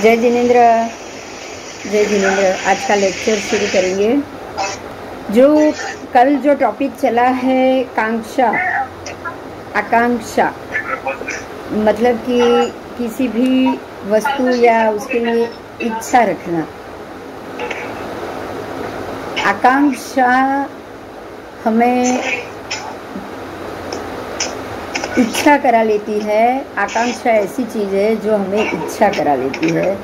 जय जिनेंद्र, जय जिनेंद्र। आज का लेक्चर शुरू करेंगे। जो कल जो टॉपिक चला है कांक्षा, आकांक्षा, मतलब कि किसी भी वस्तु या उसके लिए इच्छा रखना। आकांक्षा हमें इच्छा करा लेती है। आकांक्षा ऐसी चीज़ है जो हमें इच्छा करा लेती है,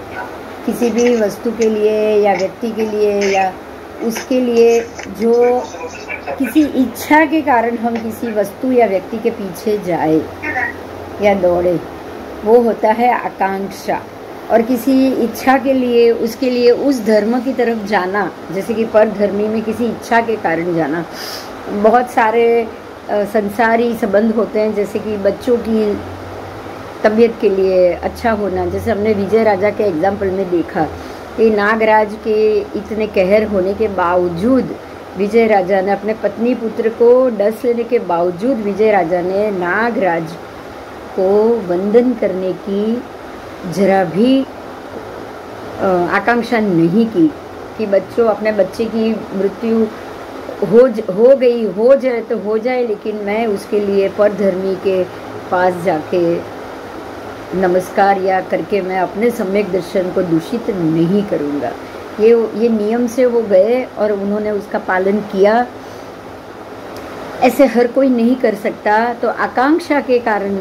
किसी भी वस्तु के लिए या व्यक्ति के लिए या उसके लिए जो किसी इच्छा के कारण हम किसी वस्तु या व्यक्ति के पीछे जाए या दौड़े, वो होता है आकांक्षा। और किसी इच्छा के लिए, उसके लिए उस धर्म की तरफ जाना, जैसे कि परधर्मी में किसी इच्छा के कारण जाना। बहुत सारे संसारी संबंध होते हैं, जैसे कि बच्चों की तबीयत के लिए अच्छा होना। जैसे हमने विजय राजा के एग्जाम्पल में देखा कि नागराज के इतने कहर होने के बावजूद विजय राजा ने अपने पत्नी पुत्र को डस लेने के बावजूद विजय राजा ने नागराज को वंदन करने की जरा भी आकांक्षा नहीं की कि बच्चों, अपने बच्चे की मृत्यु हो गई, हो जाए तो हो जाए, लेकिन मैं उसके लिए परधर्मी के पास जाके नमस्कार या करके मैं अपने सम्यक दर्शन को दूषित नहीं करूँगा। ये नियम से वो गए और उन्होंने उसका पालन किया। ऐसे हर कोई नहीं कर सकता। तो आकांक्षा के कारण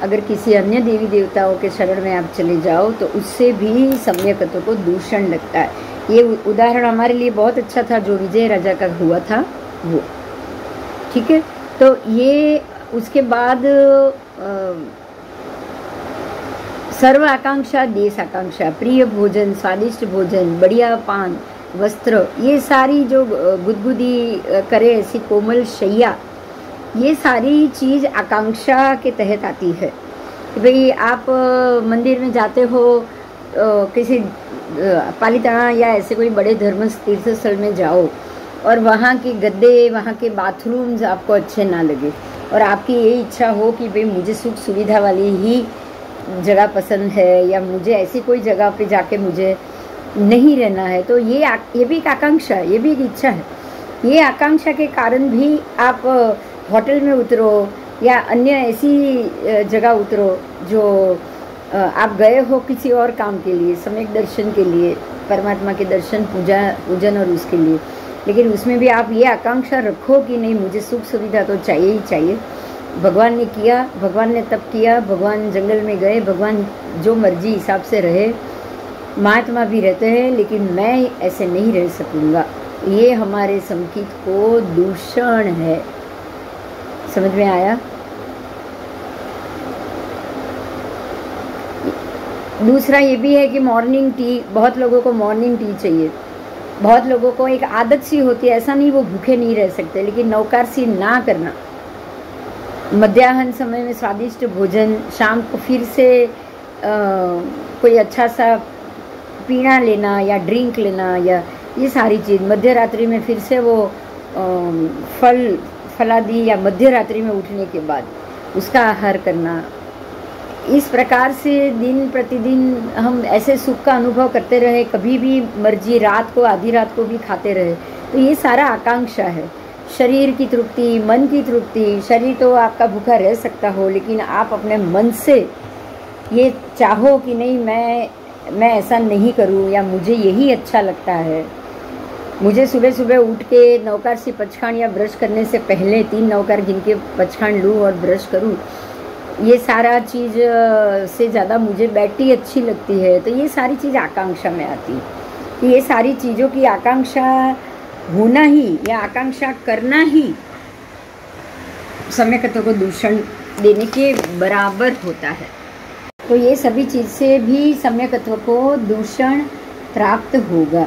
अगर किसी अन्य देवी देवताओं के शरण में आप चले जाओ तो उससे भी सम्यकत्व को दूषण लगता है। ये उदाहरण हमारे लिए बहुत अच्छा था जो विजय राजा का हुआ था वो, ठीक है। तो ये उसके बाद सर्व आकांक्षा, देश आकांक्षा, प्रिय भोजन, स्वादिष्ट भोजन, बढ़िया पान, वस्त्र, ये सारी जो गुदगुदी करे ऐसी कोमल शैया, ये सारी चीज़ आकांक्षा के तहत आती है। कि भाई आप मंदिर में जाते हो, किसी पालिताना या ऐसे कोई बड़े धर्म तीर्थ स्थल में जाओ और वहाँ के गद्दे, वहाँ के बाथरूम्स आपको अच्छे ना लगे और आपकी ये इच्छा हो कि भाई मुझे सुख सुविधा वाली ही जगह पसंद है या मुझे ऐसी कोई जगह पे जाके मुझे नहीं रहना है, तो ये भी एक आकांक्षा है, ये भी एक इच्छा है। ये आकांक्षा के कारण भी आप होटल में उतरो या अन्य ऐसी जगह उतरो जो आप गए हो किसी और काम के लिए, सम्यक दर्शन के लिए, परमात्मा के दर्शन, पूजन और उसके लिए, लेकिन उसमें भी आप ये आकांक्षा रखो कि नहीं, मुझे सुख सुविधा तो चाहिए ही चाहिए। भगवान ने किया, भगवान ने तब किया, भगवान जंगल में गए, भगवान जो मर्जी हिसाब से रहे, महात्मा भी रहते हैं, लेकिन मैं ऐसे नहीं रह सकूँगा। ये हमारे संकीत को दूषण है। समझ में आया? दूसरा ये भी है कि मॉर्निंग टी, बहुत लोगों को मॉर्निंग टी चाहिए। बहुत लोगों को एक आदत सी होती है, ऐसा नहीं वो भूखे नहीं रह सकते, लेकिन नौकार सी ना करना। मध्याह्न समय में स्वादिष्ट भोजन, शाम को फिर से कोई अच्छा सा पीना लेना या ड्रिंक लेना, या ये सारी चीज़। मध्य रात्रि में फिर से वो फलादी या मध्य रात्रि में उठने के बाद उसका आहार करना। इस प्रकार से दिन प्रतिदिन हम ऐसे सुख का अनुभव करते रहे, कभी भी मर्जी रात को, आधी रात को भी खाते रहे, तो ये सारा आकांक्षा है। शरीर की तृप्ति, मन की तृप्ति। शरीर तो आपका भूखा रह सकता हो, लेकिन आप अपने मन से ये चाहो कि नहीं, मैं ऐसा नहीं करूं, या मुझे यही अच्छा लगता है। मुझे सुबह सुबह उठ के नौकार से पचखान या ब्रश करने से पहले 3 नौकार गिन के पचखान लूँ और ब्रश करूँ, ये सारा चीज़ से ज़्यादा मुझे बैठी अच्छी लगती है। तो ये सारी चीज़ आकांक्षा में आती है कि ये सारी चीज़ों की आकांक्षा होना ही या आकांक्षा करना ही सम्यकत्व को दूषण देने के बराबर होता है। तो ये सभी चीज़ से भी सम्यकत्व को दूषण प्राप्त होगा।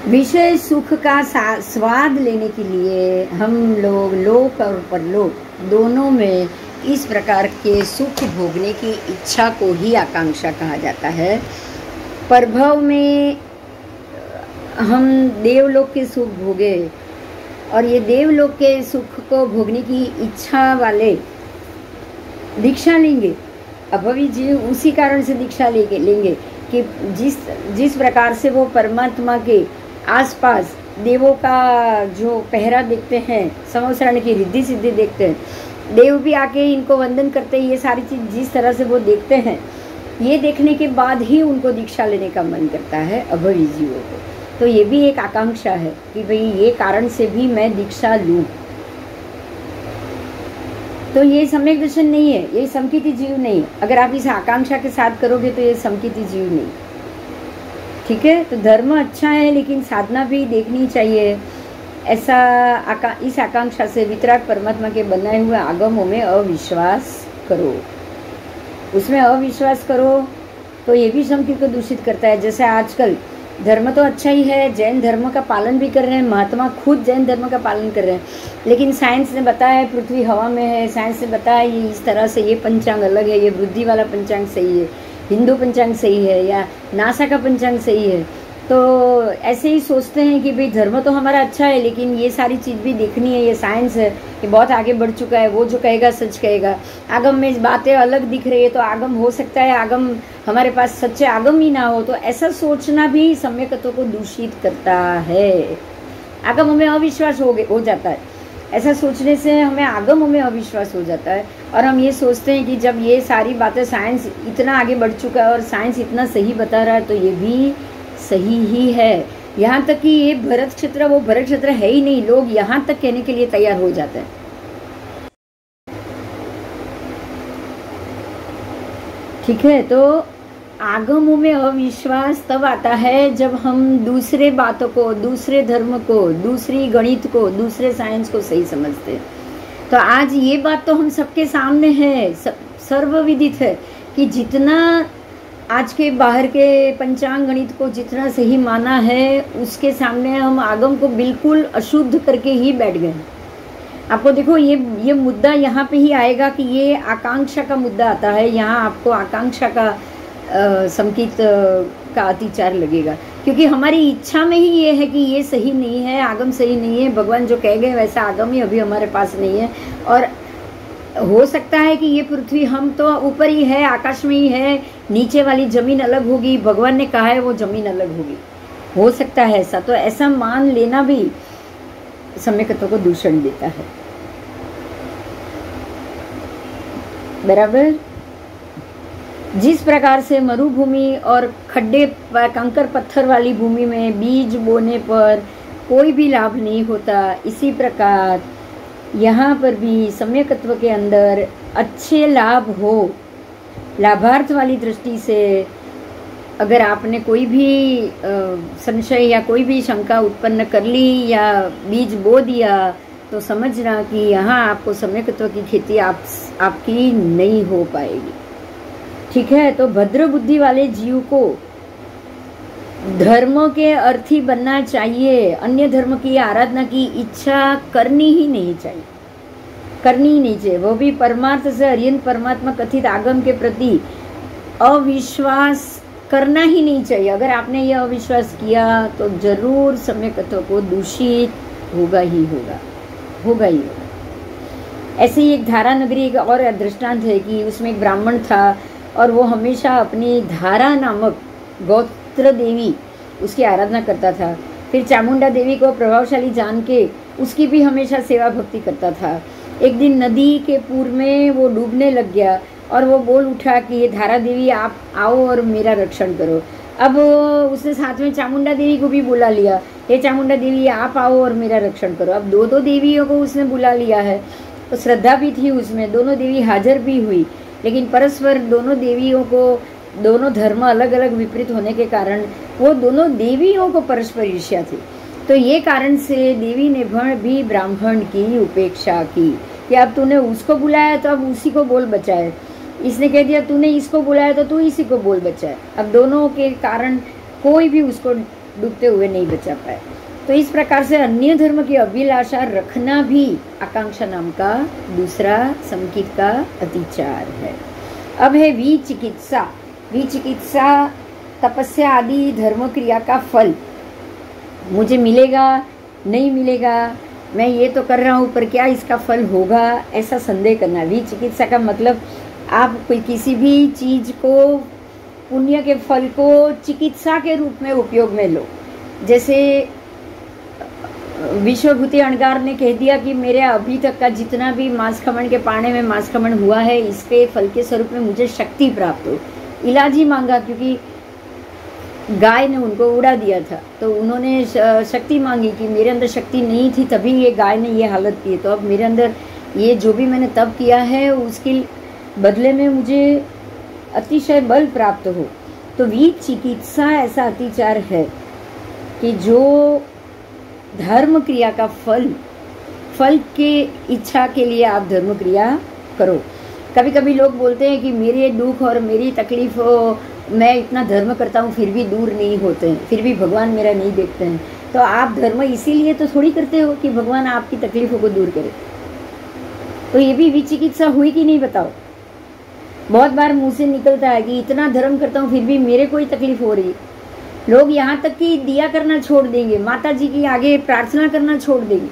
विषय सुख का स्वाद लेने के लिए हम लोग लोक और परलोक दोनों में इस प्रकार के सुख भोगने की इच्छा को ही आकांक्षा कहा जाता है। परभव में हम देवलोक के सुख भोगे और ये देवलोक के सुख को भोगने की इच्छा वाले दीक्षा लेंगे, अभवी जीव उसी कारण से दीक्षा लेंगे कि जिस प्रकार से वो परमात्मा के आसपास देवों का जो पहरा देखते हैं, समवसरण की रिद्धि सिद्धि देखते हैं, देव भी आके इनको वंदन करते हैं, ये सारी चीज़ जिस तरह से वो देखते हैं, ये देखने के बाद ही उनको दीक्षा लेने का मन करता है अभवी जीवों को। तो ये भी एक आकांक्षा है कि भाई ये कारण से भी मैं दीक्षा लूँ। तो ये सम्यक दर्शन नहीं है, ये समकिति जीव नहीं। अगर आप इस आकांक्षा के साथ करोगे तो ये समकिति जीव नहीं। ठीक है, तो धर्म अच्छा है लेकिन साधना भी देखनी चाहिए। ऐसा इस आकांक्षा से वितराग परमात्मा के बनाए हुए आगमों में अविश्वास करो। उसमें अविश्वास करो तो ये भी समकित को दूषित करता है। जैसे आजकल धर्म तो अच्छा ही है, जैन धर्म का पालन भी कर रहे हैं, महात्मा खुद जैन धर्म का पालन कर रहे हैं, लेकिन साइंस ने बताया है पृथ्वी हवा में है, साइंस ने बताया ये इस तरह से, ये पंचांग अलग है, ये वृद्धि वाला पंचांग सही है, हिंदू पंचांग सही है, या नासा का पंचांग सही है। तो ऐसे ही सोचते हैं कि भाई धर्म तो हमारा अच्छा है लेकिन ये सारी चीज़ भी देखनी है, ये साइंस है, ये बहुत आगे बढ़ चुका है, वो जो कहेगा सच कहेगा। आगम में बातें अलग दिख रही है तो आगम हो सकता है आगम हमारे पास सच्चे आगम ही ना हो, तो ऐसा सोचना भी सम्यकत्व को दूषित करता है। आगम हमें अविश्वास हो जाता है, ऐसा सोचने से हमें आगम में अविश्वास हो जाता है और हम ये सोचते हैं कि जब ये सारी बातें साइंस इतना आगे बढ़ चुका है और साइंस इतना सही बता रहा है तो ये भी सही ही है। यहाँ तक कि ये भरत क्षेत्र वो भरत क्षेत्र है ही नहीं, लोग यहाँ तक कहने के लिए तैयार हो जाते हैं। ठीक है, तो आगमों में अविश्वास तब आता है जब हम दूसरे बातों को, दूसरे धर्म को, दूसरी गणित को, दूसरे साइंस को सही समझते हैं। तो आज ये बात तो हम सबके सामने है, सर्वविदित है कि जितना आज के बाहर के पंचांग गणित को जितना सही माना है उसके सामने हम आगम को बिल्कुल अशुद्ध करके ही बैठ गए। आपको देखो ये मुद्दा यहाँ पे ही आएगा कि ये आकांक्षा का मुद्दा आता है, यहाँ आपको आकांक्षा का संकेत का अतिचार लगेगा, क्योंकि हमारी इच्छा में ही ये है कि ये सही नहीं है, आगम सही नहीं है, भगवान जो कह गए वैसा आगम ही अभी हमारे पास नहीं है। और हो सकता है कि ये पृथ्वी, हम तो ऊपर ही है, आकाश में ही है, नीचे वाली जमीन अलग होगी, भगवान ने कहा है वो जमीन अलग होगी, हो सकता है ऐसा। तो ऐसा मान लेना भी सम्यकत्व को दूषण देता है। बराबर। जिस प्रकार से मरुभूमि और खड्डे कंकर पत्थर वाली भूमि में बीज बोने पर कोई भी लाभ नहीं होता, इसी प्रकार यहाँ पर भी सम्यकत्व के अंदर अच्छे लाभ हो, लाभार्थ वाली दृष्टि से अगर आपने कोई भी संशय या कोई भी शंका उत्पन्न कर ली या बीज बो दिया तो समझना कि यहाँ आपको सम्यकत्व की खेती आपकी नहीं हो पाएगी। ठीक है, तो भद्र बुद्धि वाले जीव को धर्म के अर्थी बनना चाहिए, अन्य धर्म की आराधना की इच्छा करनी ही नहीं चाहिए, करनी ही नहीं चाहिए। वो भी परमार्थ से अर्यंत परमात्मा कथित आगम के प्रति अविश्वास करना ही नहीं चाहिए। अगर आपने यह अविश्वास किया तो जरूर सम्यकत्व को दूषित होगा ही होगा, होगा ही होगा। ऐसे ही एक धारा नगरी एक और दृष्टांत है कि उसमें एक ब्राह्मण था और वो हमेशा अपनी धारा नामक गोत्र देवी उसकी आराधना करता था। फिर चामुंडा देवी को प्रभावशाली जान के उसकी भी हमेशा सेवा भक्ति करता था। एक दिन नदी के पूर्व में वो डूबने लग गया और वो बोल उठा कि ये धारा देवी आप आओ और मेरा रक्षण करो। अब उसने साथ में चामुंडा देवी को भी बुला लिया, ये चामुंडा देवी आप आओ और मेरा रक्षण करो। अब दो देवियों को उसने बुला लिया है, तो श्रद्धा भी थी उसमें, दोनों देवी हाजिर भी हुई, लेकिन परस्पर दोनों देवियों को, दोनों धर्म अलग अलग विपरीत होने के कारण वो दोनों देवियों को परस्पर ईर्ष्या थी। तो ये कारण से देवी ने भी ब्राह्मण की उपेक्षा की कि अब तूने उसको बुलाया तो अब उसी को बोल बचाए, इसने कह दिया तूने इसको बुलाया तो तू इसी को बोल बचाए। अब दोनों के कारण कोई भी उसको डूबते हुए नहीं बचा पाए। तो इस प्रकार से अन्य धर्म की अभिलाषा रखना भी आकांक्षा नाम का दूसरा संकेत का अतिचार है। अब है विचिकित्सा। विचिकित्सा तपस्या आदि धर्म क्रिया का फल मुझे मिलेगा नहीं मिलेगा, मैं ये तो कर रहा हूँ पर क्या इसका फल होगा, ऐसा संदेह करना। विचिकित्सा का मतलब आप कोई किसी भी चीज को, पुण्य के फल को चिकित्सा के रूप में उपयोग में लो। जैसे विश्वभूति अणगार ने कह दिया कि मेरे अभी तक का जितना भी मांसखमण के पाने में मांसखमण हुआ है, इसके फल के स्वरूप में मुझे शक्ति प्राप्त हो। इलाज ही मांगा, क्योंकि गाय ने उनको उड़ा दिया था, तो उन्होंने शक्ति मांगी कि मेरे अंदर शक्ति नहीं थी, तभी ये गाय ने ये हालत की। तो अब मेरे अंदर ये जो भी मैंने तप किया है, उसके बदले में मुझे अतिशय बल प्राप्त हो। तो वीत चिकित्सा ऐसा अतिचार है कि जो धर्म क्रिया का फल के इच्छा के लिए आप धर्म क्रिया करो। कभी कभी लोग बोलते हैं कि मेरे दुख और मेरी तकलीफ हो, मैं इतना धर्म करता हूँ फिर भी दूर नहीं होते हैं, फिर भी भगवान मेरा नहीं देखते हैं। तो आप धर्म इसीलिए तो थोड़ी करते हो कि भगवान आपकी तकलीफों को दूर करे। तो ये भी विचिकित्सा हुई कि नहीं बताओ। बहुत बार मुंह से निकलता है कि इतना धर्म करता हूँ फिर भी मेरे कोई तकलीफ हो रही है। लोग यहाँ तक कि दिया करना छोड़ देंगे, माता जी की आगे प्रार्थना करना छोड़ देंगे।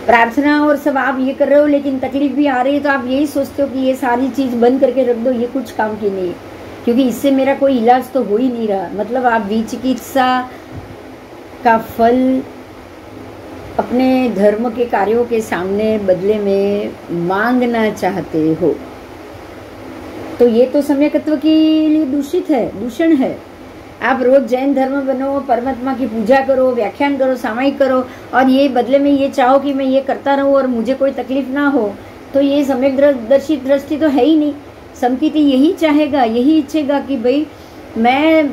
प्रार्थना और सब आप ये कर रहे हो, लेकिन तकलीफ भी आ रही है, तो आप यही सोचते हो कि ये सारी चीज बंद करके रख दो, ये कुछ काम की नहीं है, क्योंकि इससे मेरा कोई इलाज तो हो ही नहीं रहा। मतलब आप विचिकित्सा का फल अपने धर्म के कार्यों के सामने बदले में मांगना चाहते हो, तो ये तो सम्यकत्व के लिए दूषित है, दूषण है। आप रोज जैन धर्म बनो, परमात्मा की पूजा करो, व्याख्यान करो, सामायिक करो, और ये बदले में ये चाहो कि मैं ये करता रहूं और मुझे कोई तकलीफ ना हो, तो ये सम्यक दर्शी दृष्टि तो है ही नहीं। समकीति यही चाहेगा, यही इच्छेगा कि भाई मैं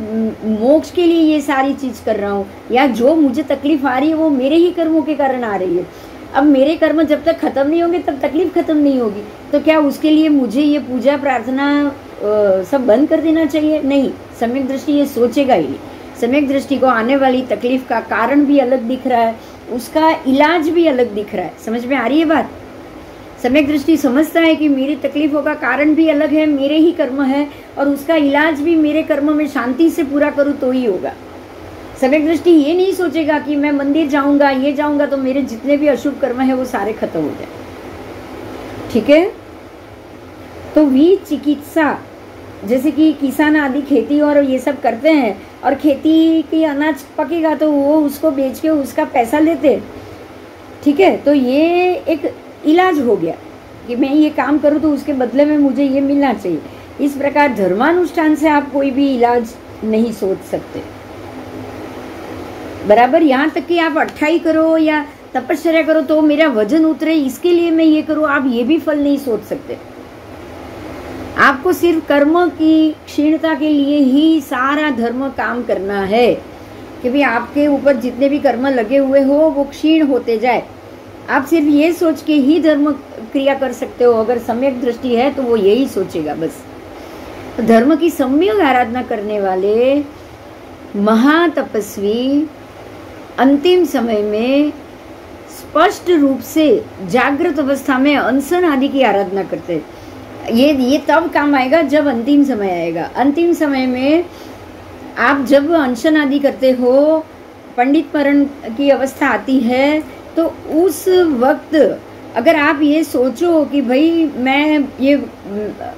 मोक्ष के लिए ये सारी चीज कर रहा हूँ, या जो मुझे तकलीफ आ रही है वो मेरे ही कर्मों के कारण आ रही है। अब मेरे कर्म जब तक खत्म नहीं होंगे तब तकलीफ खत्म नहीं होगी, तो क्या उसके लिए मुझे ये पूजा प्रार्थना सब बंद कर देना चाहिए? नहीं, सम्यक दृष्टि ये सोचेगा ही नहीं। सम्यक दृष्टि को आने वाली तकलीफ का कारण भी अलग दिख रहा है, उसका इलाज भी अलग दिख रहा है। समझ में आ रही है बात? सम्यक दृष्टि समझता है कि मेरी तकलीफों का कारण भी अलग है, मेरे ही कर्म है, और उसका इलाज भी मेरे कर्म में शांति से पूरा करूँ तो ही होगा। सम्यक दृष्टि ये नहीं सोचेगा कि मैं मंदिर जाऊंगा, ये जाऊंगा तो मेरे जितने भी अशुभ कर्म है वो सारे खत्म हो जाए। ठीक है? तो विचिकित्सा, जैसे कि किसान आदि खेती और ये सब करते हैं, और खेती की अनाज पकेगा तो वो उसको बेच के उसका पैसा लेते। ठीक है? तो ये एक इलाज हो गया कि मैं ये काम करूँ तो उसके बदले में मुझे ये मिलना चाहिए। इस प्रकार धर्मानुष्ठान से आप कोई भी इलाज नहीं सोच सकते। बराबर, यहाँ तक कि आप अट्ठाई करो या तपस्या करो तो मेरा वजन उतरे, इसके लिए मैं ये करूँ, आप ये भी फल नहीं सोच सकते। आपको सिर्फ कर्म की क्षीणता के लिए ही सारा धर्म काम करना है कि भाई आपके ऊपर जितने भी कर्म लगे हुए हो वो क्षीण होते जाए। आप सिर्फ ये सोच के ही धर्म क्रिया कर सकते हो। अगर सम्यक दृष्टि है तो वो यही सोचेगा बस। तो धर्म की सम्यक आराधना करने वाले महातपस्वी अंतिम समय में स्पष्ट रूप से जागृत अवस्था में अनशन आदि की आराधना करते हैं। ये तब काम आएगा जब अंतिम समय आएगा। अंतिम समय में आप जब अनशन आदि करते हो, पंडित मरण की अवस्था आती है, तो उस वक्त अगर आप ये सोचो कि भाई मैं ये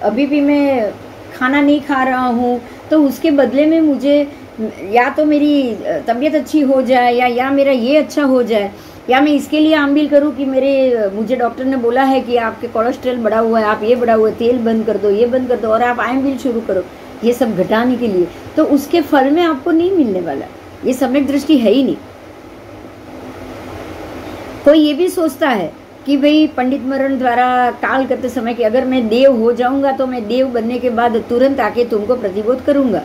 अभी भी मैं खाना नहीं खा रहा हूँ, तो उसके बदले में मुझे या तो मेरी तबीयत अच्छी हो जाए या मेरा ये अच्छा हो जाए, या मैं इसके लिए आमबिल करूं कि मुझे डॉक्टर ने बोला है कि आपके कोलेस्ट्रॉल बढ़ा हुआ है, आप ये बढ़ा हुआ है, तेल बंद कर दो, ये बंद कर दो, और आप आमबिल शुरू करो ये सब घटाने के लिए, तो उसके फल में आपको नहीं मिलने वाला। ये सम्यक दृष्टि है ही नहीं। कोई ये भी सोचता है कि भाई पंडित मरण द्वारा काल करते समय कि अगर मैं देव हो जाऊंगा तो मैं देव बनने के बाद तुरंत आके तुमको प्रतिबोध करूंगा।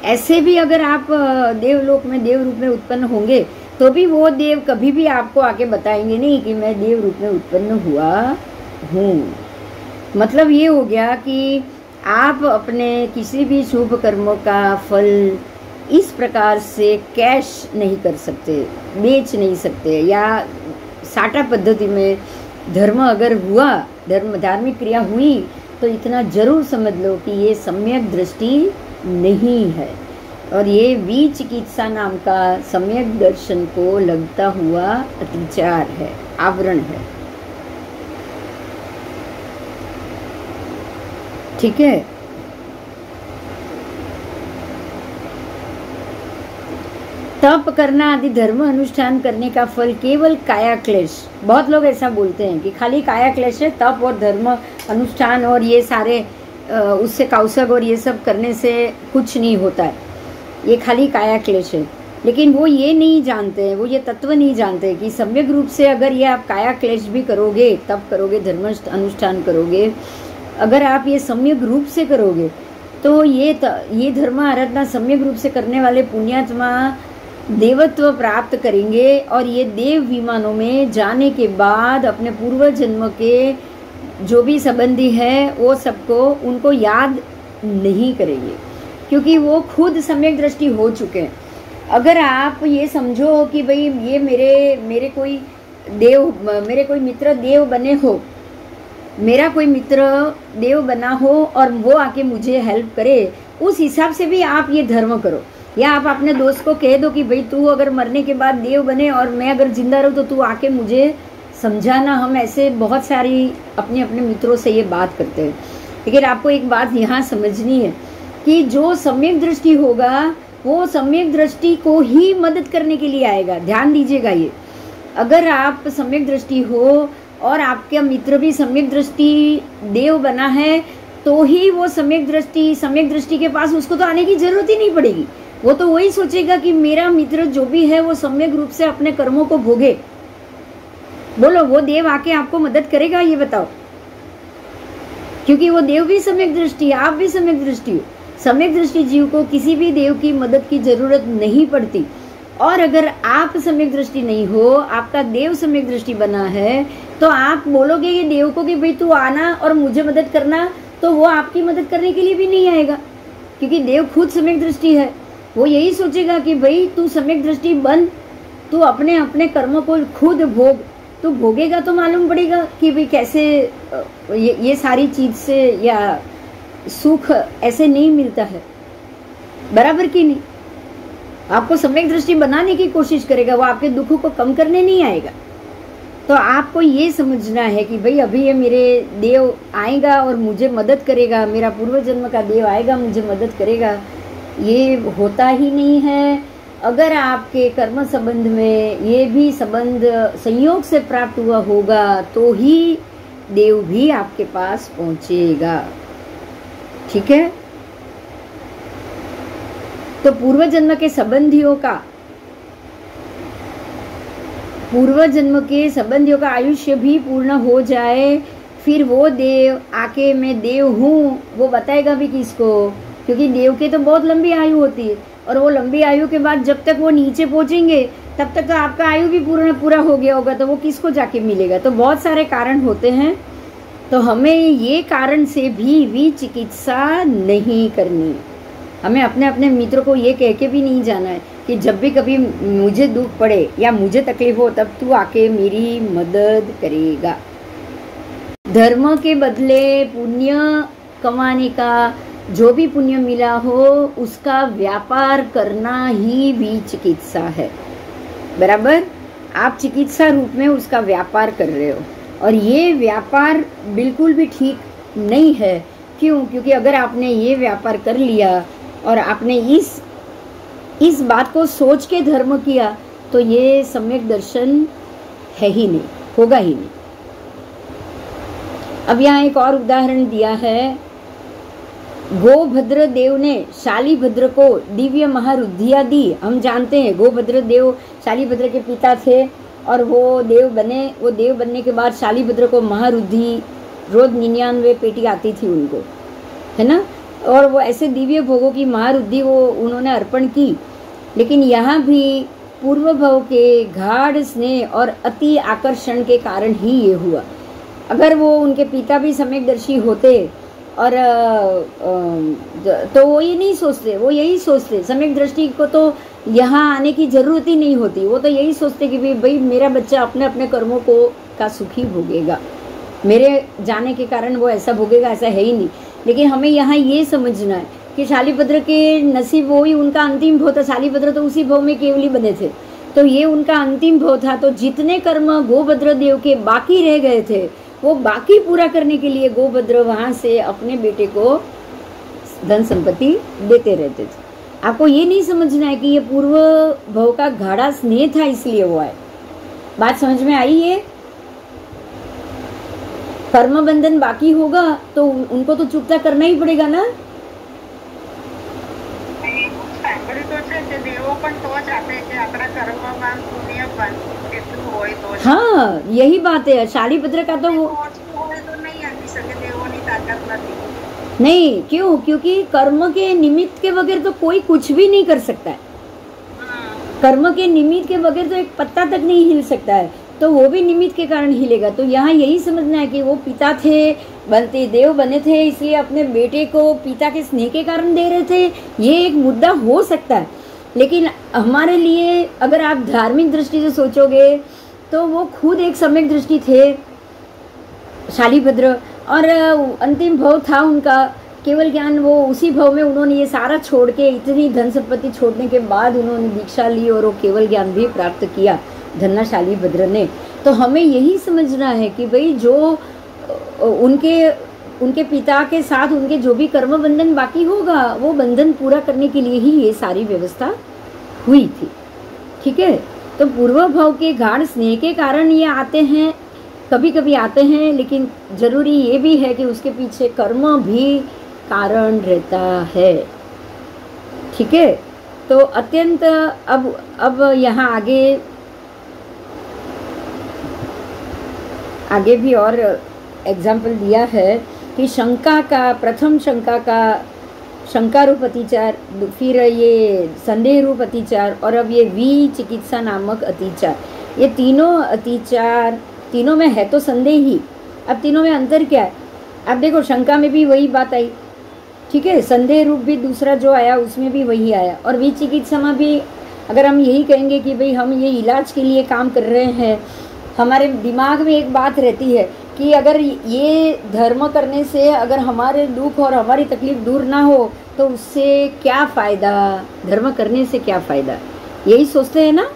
ऐसे भी अगर आप देवलोक में देव रूप में उत्पन्न होंगे तो भी वो देव कभी भी आपको आके बताएंगे नहीं कि मैं देव रूप में उत्पन्न हुआ हूँ। मतलब ये हो गया कि आप अपने किसी भी शुभ कर्मों का फल इस प्रकार से कैश नहीं कर सकते, बेच नहीं सकते, या साटा पद्धति में धर्म अगर हुआ, धार्मिक क्रिया हुई, तो इतना जरूर समझ लो कि ये सम्यक दृष्टि नहीं है, और ये विचिकित्सा नाम का सम्यक दर्शन को लगता हुआ अतिचार है, आवरण है। ठीक है। तप करना आदि धर्म अनुष्ठान करने का फल केवल काया क्लेश। बहुत लोग ऐसा बोलते हैं कि खाली काया क्लेश है, तप और धर्म अनुष्ठान और ये सारे उससे कौशग और ये सब करने से कुछ नहीं होता है, ये खाली काया क्लेश है। लेकिन वो ये नहीं जानते हैं, वो ये तत्व नहीं जानते कि सम्यक रूप से अगर ये आप काया क्लेश भी करोगे, तप करोगे, धर्म अनुष्ठान करोगे, अगर आप ये सम्यक रूप से करोगे तो ये धर्म आराधना सम्यक रूप से करने वाले पुण्यात्मा देवत्व प्राप्त करेंगे और ये देव विमानों में जाने के बाद अपने पूर्व जन्म के जो भी संबंधी है वो सबको उनको याद नहीं करेंगे, क्योंकि वो खुद सम्यक दृष्टि हो चुके हैं। अगर आप ये समझो कि भाई ये मेरे कोई मित्र देव बने हो, मेरा कोई मित्र देव बना हो और वो आके मुझे हेल्प करे, उस हिसाब से भी आप ये धर्म करो। या आप अपने दोस्त को कह दो कि भाई तू अगर मरने के बाद देव बने और मैं अगर जिंदा रहूँ तो तू आके मुझे समझाना। हम ऐसे बहुत सारी अपने अपने मित्रों से ये बात करते हैं। लेकिन आपको एक बात यहाँ समझनी है कि जो सम्यक दृष्टि होगा वो सम्यक दृष्टि को ही मदद करने के लिए आएगा। ध्यान दीजिएगा, ये अगर आप सम्यक दृष्टि हो और आपका मित्र भी सम्यक दृष्टि देव बना है तो ही वो सम्यक दृष्टि के पास उसको तो आने की जरूरत ही नहीं पड़ेगी। वो तो वही सोचेगा कि मेरा मित्र जो भी है वो सम्यक रूप से अपने कर्मों को भोगे। बोलो, वो देव आके आपको मदद करेगा? ये बताओ, क्योंकि वो देव भी सम्यक दृष्टि, आप भी सम्यक दृष्टि हो। सम्यक दृष्टि जीव को किसी भी देव की मदद की जरूरत नहीं पड़ती। और अगर आप सम्यक दृष्टि नहीं हो, आपका देव सम्यक दृष्टि बना है, तो आप बोलोगे ये देव को कि भाई तू आना और मुझे मदद करना, तो वो आपकी मदद करने के लिए भी नहीं आएगा, क्योंकि देव खुद सम्यक दृष्टि है। वो यही सोचेगा कि भाई तू सम्यक दृष्टि बन, तू अपने अपने कर्मों को खुद भोग। तू भोगेगा तो मालूम पड़ेगा कि भाई कैसे ये सारी चीज से या सुख ऐसे नहीं मिलता है, बराबर की नहीं। आपको सम्यक दृष्टि बनाने की कोशिश करेगा, वो आपके दुखों को कम करने नहीं आएगा। तो आपको ये समझना है कि भाई अभी ये मेरे देव आएगा और मुझे मदद करेगा, मेरा पूर्व जन्म का देव आएगा मुझे मदद करेगा, ये होता ही नहीं है। अगर आपके कर्म संबंध में ये भी संबंध संयोग से प्राप्त हुआ होगा तो ही देव भी आपके पास पहुंचेगा। ठीक है, तो पूर्व जन्म के संबंधियों का आयुष्य भी पूर्ण हो जाए, फिर वो देव आके मैं देव हूँ वो बताएगा भी किसको? क्योंकि देव के तो बहुत लंबी आयु होती है और वो लंबी आयु के बाद जब तक वो नीचे पहुंचेंगे तब तक तो आपका आयु भी पूरा हो गया होगा, तो वो किसको जाके मिलेगा? तो बहुत सारे कारण होते हैं। तो हमें ये कारण से भी विचिकित्सा नहीं करनी। हमें अपने अपने मित्र को ये कह के भी नहीं जाना है कि जब भी कभी मुझे दुख पड़े या मुझे तकलीफ हो तब तू आके मेरी मदद करेगा। धर्म के बदले पुण्य कमाने का, जो भी पुण्य मिला हो उसका व्यापार करना ही भी चिकित्सा है, बराबर। आप चिकित्सा रूप में उसका व्यापार कर रहे हो और ये व्यापार बिल्कुल भी ठीक नहीं है। क्यों? क्योंकि अगर आपने ये व्यापार कर लिया और आपने इस बात को सोच के धर्म किया तो ये सम्यक दर्शन है ही नहीं, होगा ही नहीं। अब यहाँ एक और उदाहरण दिया है। गोभद्र देव ने शालीभद्र को दिव्य महारुद्धिया दी। हम जानते हैं गोभद्र देव शालीभद्र के पिता थे और वो देव बनने के बाद शालीभद्र को महारुद्धि रोज 99 पेटी आती थी उनको, है ना। और वो ऐसे दिव्य भोगों की महारुद्धि वो उन्होंने अर्पण की। लेकिन यहाँ भी पूर्व भव के गाढ़ स्नेह और अति आकर्षण के कारण ही ये हुआ। अगर वो उनके पिता भी सम्यकदर्शी होते और तो वो ये नहीं सोचते, वो यही सोचते सम्यक दृष्टि को तो यहाँ आने की जरूरत ही नहीं होती। वो तो यही सोचते कि भाई मेरा बच्चा अपने अपने कर्मों को का सुखी भोगेगा, मेरे जाने के कारण वो ऐसा भोगेगा, ऐसा है ही नहीं। लेकिन हमें यहाँ ये समझना है कि शालीभद्र के नसीब वो ही उनका अंतिम भव था। शालीभद्र तो उसी भव में केवली बने थे, तो ये उनका अंतिम भव था। तो जितने कर्म गोभद्र देव के बाकी रह गए थे वो बाकी पूरा करने के लिए गोभद्र वहां से अपने बेटे को धन संपत्ति देते रहते थे। आपको ये नहीं समझना है कि ये पूर्व भव का गाढ़ा स्नेह था इसलिए वो आए। बात समझ में आई है? कर्म बंधन बाकी होगा तो उनको तो चुकता करना ही पड़ेगा ना। हाँ, यही बात है। शालीभद्र का तो वो नहीं, क्यों? क्योंकि कर्म के निमित्त के बगैर तो कोई कुछ भी नहीं कर सकता है। कर्म के निमित्त के बगैर तो एक पत्ता तक नहीं हिल सकता है, तो वो भी निमित्त के कारण हिलेगा। तो यहाँ यही समझना है कि वो पिता थे, बनते देव बने थे, इसलिए अपने बेटे को पिता के स्नेह के कारण दे रहे थे। ये एक मुद्दा हो सकता है, लेकिन हमारे लिए अगर आप धार्मिक दृष्टि से सोचोगे तो वो खुद एक सम्यक दृष्टि थे शालीभद्र, और अंतिम भव था उनका केवल ज्ञान। वो उसी भव में उन्होंने ये सारा छोड़ के, इतनी धन संपत्ति छोड़ने के बाद उन्होंने दीक्षा ली और वो केवल ज्ञान भी प्राप्त किया धन्ना शालीभद्र ने। तो हमें यही समझना है कि भाई जो उनके पिता के साथ उनके जो भी कर्म बंधन बाकी होगा वो बंधन पूरा करने के लिए ही ये सारी व्यवस्था हुई थी। ठीक है, तो पूर्व भव के गाढ़ स्नेह के कारण ये आते हैं, कभी कभी आते हैं, लेकिन जरूरी ये भी है कि उसके पीछे कर्म भी कारण रहता है। ठीक है, तो अत्यंत अब यहाँ आगे भी और एग्जाम्पल दिया है कि शंका का, प्रथम शंका का शंका रूप अतिचार, फिर ये संदेह रूप अतिचार, और अब ये विचिकित्सा नामक अतिचार। ये तीनों अतिचार, तीनों में है तो संदेह ही। अब तीनों में अंतर क्या है? अब देखो, शंका में भी वही बात आई, ठीक है, संदेह रूप भी दूसरा जो आया उसमें भी वही आया, और विचिकित्सा में भी अगर हम यही कहेंगे कि भाई हम ये इलाज के लिए काम कर रहे हैं, हमारे दिमाग में एक बात रहती है कि अगर ये धर्म करने से अगर हमारे दुख और हमारी तकलीफ दूर ना हो तो उससे क्या फ़ायदा, धर्म करने से क्या फ़ायदा, यही सोचते हैं ना।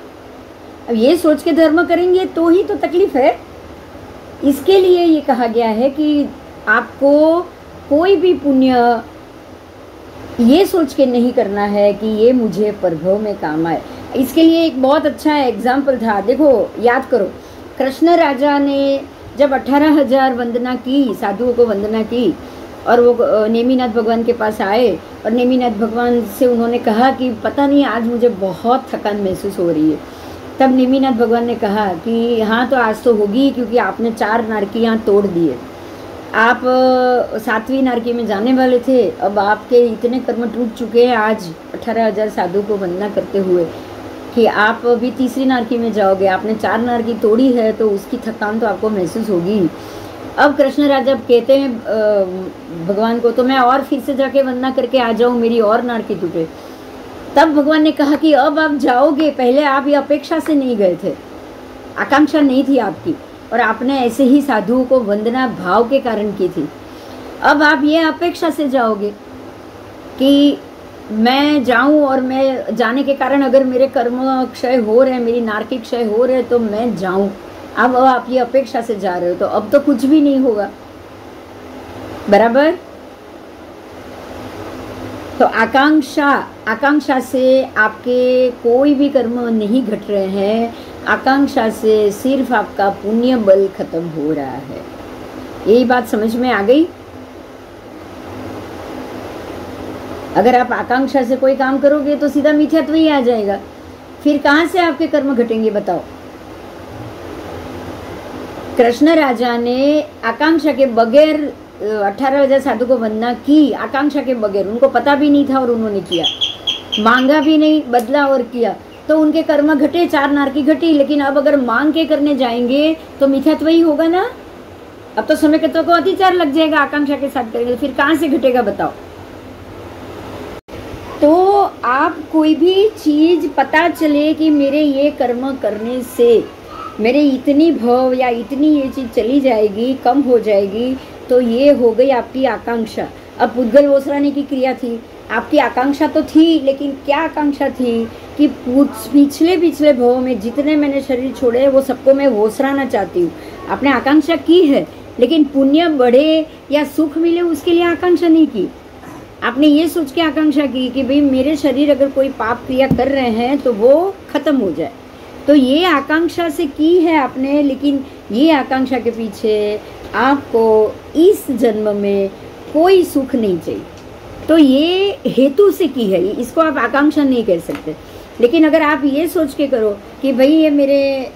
अब ये सोच के धर्म करेंगे तो ही तो तकलीफ है। इसके लिए ये कहा गया है कि आपको कोई भी पुण्य ये सोच के नहीं करना है कि ये मुझे परभव में काम आए। इसके लिए एक बहुत अच्छा एग्जाम्पल था। देखो, याद करो, कृष्ण राजा ने जब 18,000 वंदना की, साधुओं को वंदना की, और वो नेमिनाथ भगवान के पास आए और नेमिनाथ भगवान से उन्होंने कहा कि पता नहीं आज मुझे बहुत थकान महसूस हो रही है। तब नेमिनाथ भगवान ने कहा कि हाँ, तो आज तो होगी, क्योंकि आपने 4 नारकियाँ तोड़ दिए, आप 7वीं नारकी में जाने वाले थे, अब आपके इतने कर्म टूट चुके हैं आज 18,000 साधु को वंदना करते हुए कि आप अभी 3री नारकी में जाओगे। आपने 4 नारकी तोड़ी है तो उसकी थकान तो आपको महसूस होगी। अब कृष्ण राजा कहते हैं भगवान को, तो मैं और फिर से जाके वंदना करके आ जाऊँ, मेरी और नारकी टूटे। तब भगवान ने कहा कि अब आप जाओगे, पहले आप ये अपेक्षा से नहीं गए थे, आकांक्षा नहीं थी आपकी, और आपने ऐसे ही साधुओं को वंदना भाव के कारण की थी। अब आप ये अपेक्षा से जाओगे कि मैं जाऊं, और मैं जाने के कारण अगर मेरे कर्म क्षय हो रहे हैं, मेरी नारकी क्षय हो रहे हैं, तो मैं जाऊं। अब आप ये अपेक्षा से जा रहे हो, तो अब तो कुछ भी नहीं होगा, बराबर। तो आकांक्षा से आपके कोई भी कर्म नहीं घट रहे हैं, आकांक्षा से सिर्फ आपका पुण्य बल खत्म हो रहा है। यही बात समझ में आ गई? अगर आप आकांक्षा से कोई काम करोगे तो सीधा मिथ्यात्व ही आ जाएगा, फिर कहाँ से आपके कर्म घटेंगे बताओ। कृष्ण राजा ने आकांक्षा के बगैर 18,000 साधु को वंदना की, आकांक्षा के बगैर, उनको पता भी नहीं था और उन्होंने किया, मांगा भी नहीं, बदला और किया, तो उनके कर्म घटे, 4 नारकी घटी। लेकिन अब अगर मांग के करने जाएंगे तो मिथ्यात्व ही होगा ना। अब तो समय को अतिचार लग जाएगा, आकांक्षा के साथ करेंगे, फिर कहाँ से घटेगा बताओ। तो आप कोई भी चीज पता चले कि मेरे ये कर्म करने से मेरे इतनी भव या इतनी ये चीज चली जाएगी, कम हो जाएगी, तो ये हो गई आपकी आकांक्षा। अब पुद्गल ओसराने की क्रिया थी, आपकी आकांक्षा तो थी, लेकिन क्या आकांक्षा थी कि पिछले भव में जितने मैंने शरीर छोड़े वो सबको मैं ओसराना चाहती हूँ। आपने आकांक्षा की है, लेकिन पुण्य बढ़े या सुख मिले उसके लिए आकांक्षा नहीं की। आपने ये सोच के आकांक्षा की कि भाई मेरे शरीर अगर कोई पाप क्रिया कर रहे हैं तो वो खत्म हो जाए, तो ये आकांक्षा से की है आपने। लेकिन ये आकांक्षा के पीछे आपको इस जन्म में कोई सुख नहीं चाहिए, तो ये हेतु से की है, इसको आप आकांक्षा नहीं कह सकते। लेकिन अगर आप ये सोच के करो कि भाई ये मेरे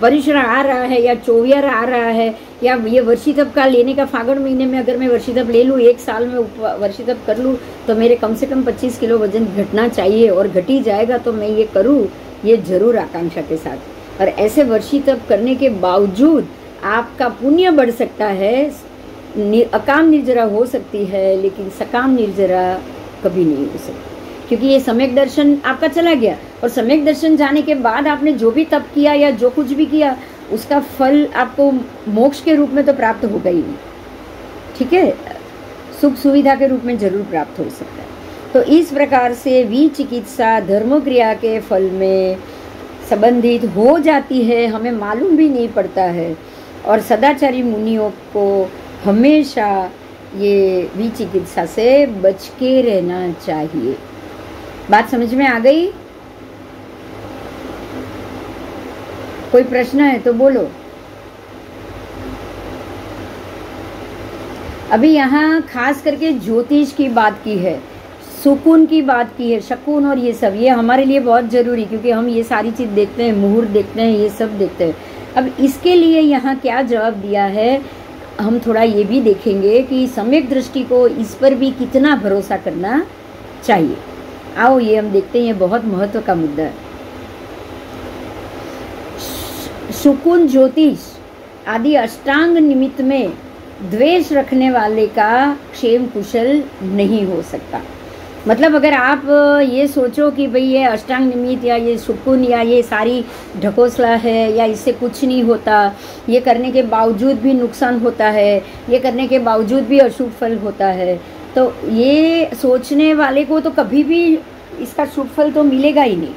परिश्रम आ रहा है या चौवियर आ रहा है या ये वर्षी तप का लेने का, फागुन महीने में अगर मैं वर्षी तप ले लूँ, एक साल में वर्षी तप कर लूँ, तो मेरे कम से कम 25 किलो वजन घटना चाहिए और घट ही जाएगा, तो मैं ये करूँ, ये जरूर आकांक्षा के साथ। और ऐसे वर्षी तप करने के बावजूद आपका पुण्य बढ़ सकता है, अकाम निर्जरा हो सकती है, लेकिन सकाम निर्जरा कभी नहीं हो सकती, क्योंकि ये सम्यक दर्शन आपका चला गया। और सम्यक दर्शन जाने के बाद आपने जो भी तप किया या जो कुछ भी किया, उसका फल आपको मोक्ष के रूप में तो प्राप्त होगा ही नहीं, ठीक है, सुख सुविधा के रूप में जरूर प्राप्त हो सकता है। तो इस प्रकार से विचिकित्सा धर्म क्रिया के फल में संबंधित हो जाती है, हमें मालूम भी नहीं पड़ता है। और सदाचारी मुनियों को हमेशा ये विचिकित्सा से बच के रहना चाहिए। बात समझ में आ गई? कोई प्रश्न है तो बोलो। अभी यहाँ खास करके ज्योतिष की बात की है, सुकून की बात की है, शकुन और ये सब, ये हमारे लिए बहुत जरूरी, क्योंकि हम ये सारी चीज देखते हैं, मुहूर्त देखते हैं, ये सब देखते हैं। अब इसके लिए यहाँ क्या जवाब दिया है, हम थोड़ा ये भी देखेंगे कि सम्यक दृष्टि को इस पर भी कितना भरोसा करना चाहिए। आओ ये हम देखते हैं, ये बहुत महत्व का मुद्दा है। सुकुन ज्योतिष आदि अष्टांग निमित्त में द्वेष रखने वाले का क्षेम कुशल नहीं हो सकता। मतलब अगर आप ये सोचो कि भाई ये अष्टांग निमित्त या ये सुकुन या ये सारी ढकोसला है या इससे कुछ नहीं होता, ये करने के बावजूद भी नुकसान होता है, ये करने के बावजूद भी अशुभ फल होता है, तो ये सोचने वाले को तो कभी भी इसका शुभ फल तो मिलेगा ही नहीं।